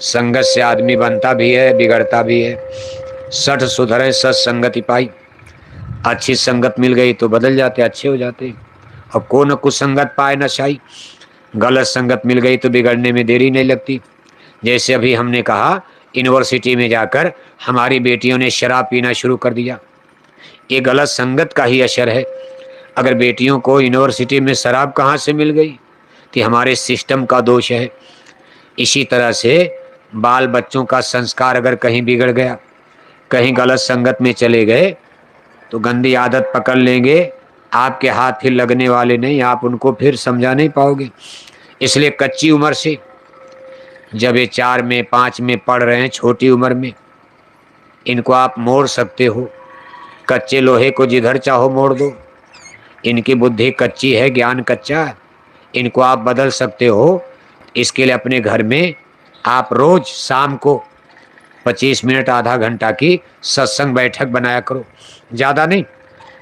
संगत से आदमी बनता भी है, बिगड़ता भी है। 60 सुधरे सत्संगति पाई। अच्छी संगत मिल गई तो बदल जाते, अच्छे हो जाते। और को न कुछ संगत पाए न शाई, गलत संगत मिल गई तो बिगड़ने में देरी नहीं लगती। जैसे अभी हमने कहा, यूनिवर्सिटी में जाकर हमारी बेटियों ने शराब पीना शुरू कर दिया। ये गलत संगत का ही असर है। अगर बेटियों को यूनिवर्सिटी में शराब कहाँ से मिल गई, तो हमारे सिस्टम का दोष है। इसी तरह से बाल बच्चों का संस्कार अगर कहीं बिगड़ गया, कहीं गलत संगत में चले गए, तो गंदी आदत पकड़ लेंगे। आपके हाथ फिर लगने वाले नहीं, आप उनको फिर समझा नहीं पाओगे। इसलिए कच्ची उम्र से, जब ये 4 में 5 में पढ़ रहे हैं, छोटी उम्र में, इनको आप मोड़ सकते हो। कच्चे लोहे को जिधर चाहो मोड़ दो। इनकी बुद्धि कच्ची है, ज्ञान कच्चा है, इनको आप बदल सकते हो। इसके लिए अपने घर में आप रोज शाम को 25 मिनट आधा घंटा की सत्संग बैठक बनाया करो। ज़्यादा नहीं,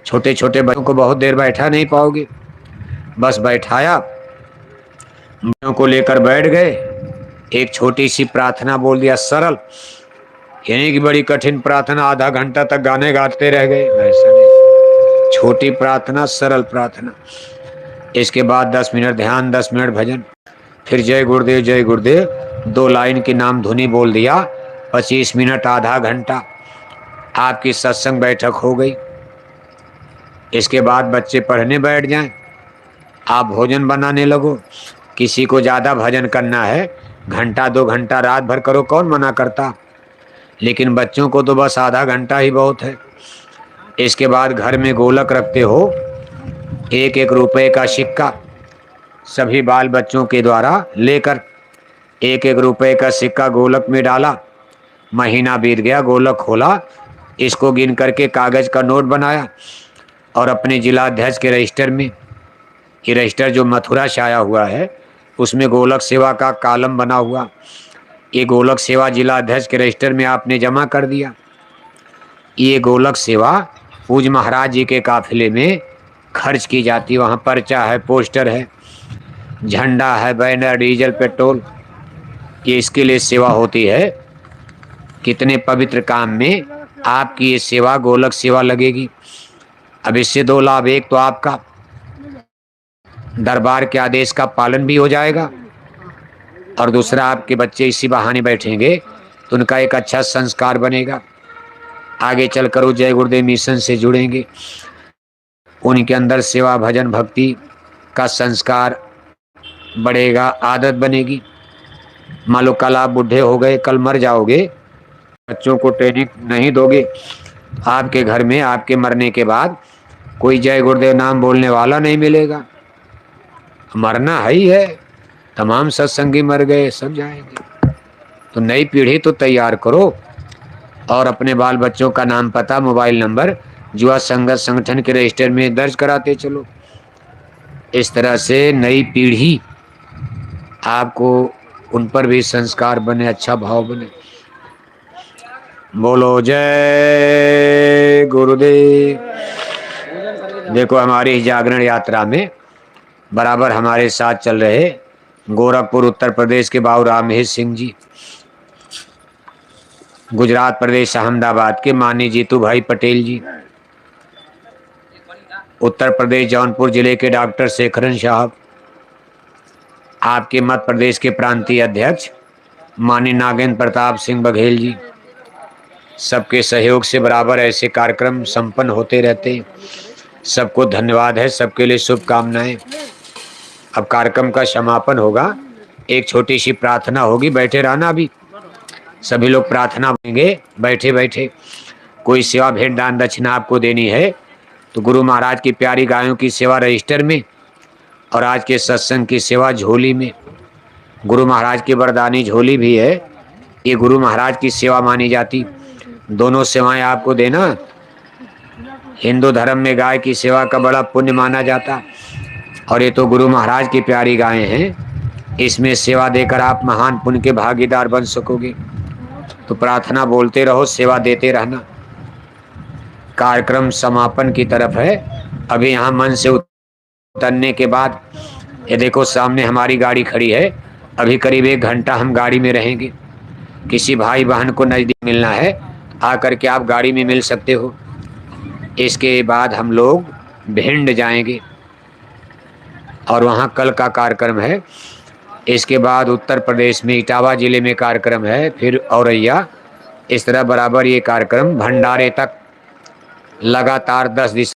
छोटे छोटे बच्चों को बहुत देर बैठा नहीं पाओगे। बस बैठाया, बच्चों को लेकर बैठ गए, एक छोटी सी प्रार्थना बोल दिया, सरल, यानी कि बड़ी कठिन प्रार्थना आधा घंटा तक गाने गाते रह गए, ऐसा नहीं। छोटी प्रार्थना, सरल प्रार्थना। इसके बाद 10 मिनट ध्यान, 10 मिनट भजन, फिर जय गुरुदेव जय गुरुदेव 2 लाइन की नाम धुनी बोल दिया। 25 मिनट आधा घंटा आपकी सत्संग बैठक हो गई। इसके बाद बच्चे पढ़ने बैठ जाएं, आप भोजन बनाने लगो। किसी को ज़्यादा भजन करना है, घंटा 2 घंटा रात भर करो, कौन मना करता। लेकिन बच्चों को तो बस आधा घंटा ही बहुत है। इसके बाद घर में गोलक रखते हो, 1-1 रुपए का सिक्का सभी बाल बच्चों के द्वारा लेकर 1-1 रुपए का सिक्का गोलक में डाला। महीना बीत गया, गोलक खोला, इसको गिन करके कागज का नोट बनाया और अपने जिला अध्यक्ष के रजिस्टर में, ये रजिस्टर जो मथुरा से आया हुआ है उसमें गोलक सेवा का कॉलम बना हुआ, ये गोलक सेवा जिला अध्यक्ष के रजिस्टर में आपने जमा कर दिया। ये गोलक सेवा पूज महाराज जी के काफिले में खर्च की जाती है। वहाँ पर्चा है, पोस्टर है, झंडा है, बैनर, डीजल, पेट्रोल, ये इसके लिए सेवा होती है। कितने पवित्र काम में आपकी ये सेवा, गोलक सेवा लगेगी। अब इससे 2 लाभ, एक तो आपका दरबार के आदेश का पालन भी हो जाएगा, और दूसरा आपके बच्चे इसी बहाने बैठेंगे तो उनका एक अच्छा संस्कार बनेगा। आगे चलकर वो जय गुरुदेव मिशन से जुड़ेंगे, उनके अंदर सेवा भजन भक्ति का संस्कार बढ़ेगा, आदत बनेगी। मान लो कल आप बूढ़े हो गए, कल मर जाओगे, बच्चों को ट्रेनिंग नहीं दोगे, आपके घर में आपके मरने के बाद कोई जय गुरुदेव नाम बोलने वाला नहीं मिलेगा। मरना है ही है, तमाम सत्संगी मर गए, सब जाएंगे। तो नई पीढ़ी तो तैयार करो, और अपने बाल बच्चों का नाम पता मोबाइल नंबर जुआ संगत संगठन के रजिस्टर में दर्ज कराते चलो। इस तरह से नई पीढ़ी आपको उन पर भी संस्कार बने, अच्छा भाव बने। बोलो जय गुरुदेव। देखो हमारी इस जागरण यात्रा में बराबर हमारे साथ चल रहे गोरखपुर उत्तर प्रदेश के बाबू राम महेश सिंह जी, गुजरात प्रदेश अहमदाबाद के माननीय जीतू भाई पटेल जी, उत्तर प्रदेश जौनपुर जिले के डॉक्टर शेखरन साहब, आपके मध्य प्रदेश के प्रांतीय अध्यक्ष माननीय नागेंद्र प्रताप सिंह बघेल जी, सबके सहयोग से बराबर ऐसे कार्यक्रम संपन्न होते रहते हैं। सबको धन्यवाद है, सबके लिए शुभकामनाएं। अब कार्यक्रम का समापन होगा, एक छोटी सी प्रार्थना होगी, बैठे रहना। अभी सभी लोग प्रार्थना करेंगे बैठे बैठे। कोई सेवा भेंट दान दक्षिणा आपको देनी है तो गुरु महाराज की प्यारी गायों की सेवा रजिस्टर में, और आज के सत्संग की सेवा झोली में। गुरु महाराज की वरदानी झोली भी है, ये गुरु महाराज की सेवा मानी जाती। दोनों सेवाएं आपको देना। हिंदू धर्म में गाय की सेवा का बड़ा पुण्य माना जाता, और ये तो गुरु महाराज की प्यारी गायें हैं, इसमें सेवा देकर आप महान पुण्य के भागीदार बन सकोगे। तो प्रार्थना बोलते रहो, सेवा देते रहना। कार्यक्रम समापन की तरफ है। अभी यहाँ मन से उतरने के बाद ये देखो सामने हमारी गाड़ी खड़ी है, अभी करीब 1 घंटा हम गाड़ी में रहेंगे। किसी भाई बहन को नज़दीक मिलना है, आकर के आप गाड़ी में मिल सकते हो। इसके बाद हम लोग भिंड जाएंगे और वहाँ कल का कार्यक्रम है। इसके बाद उत्तर प्रदेश में इटावा जिले में कार्यक्रम है, फिर औरैया। इस तरह बराबर ये कार्यक्रम भंडारे तक लगातार 10 दिसंबर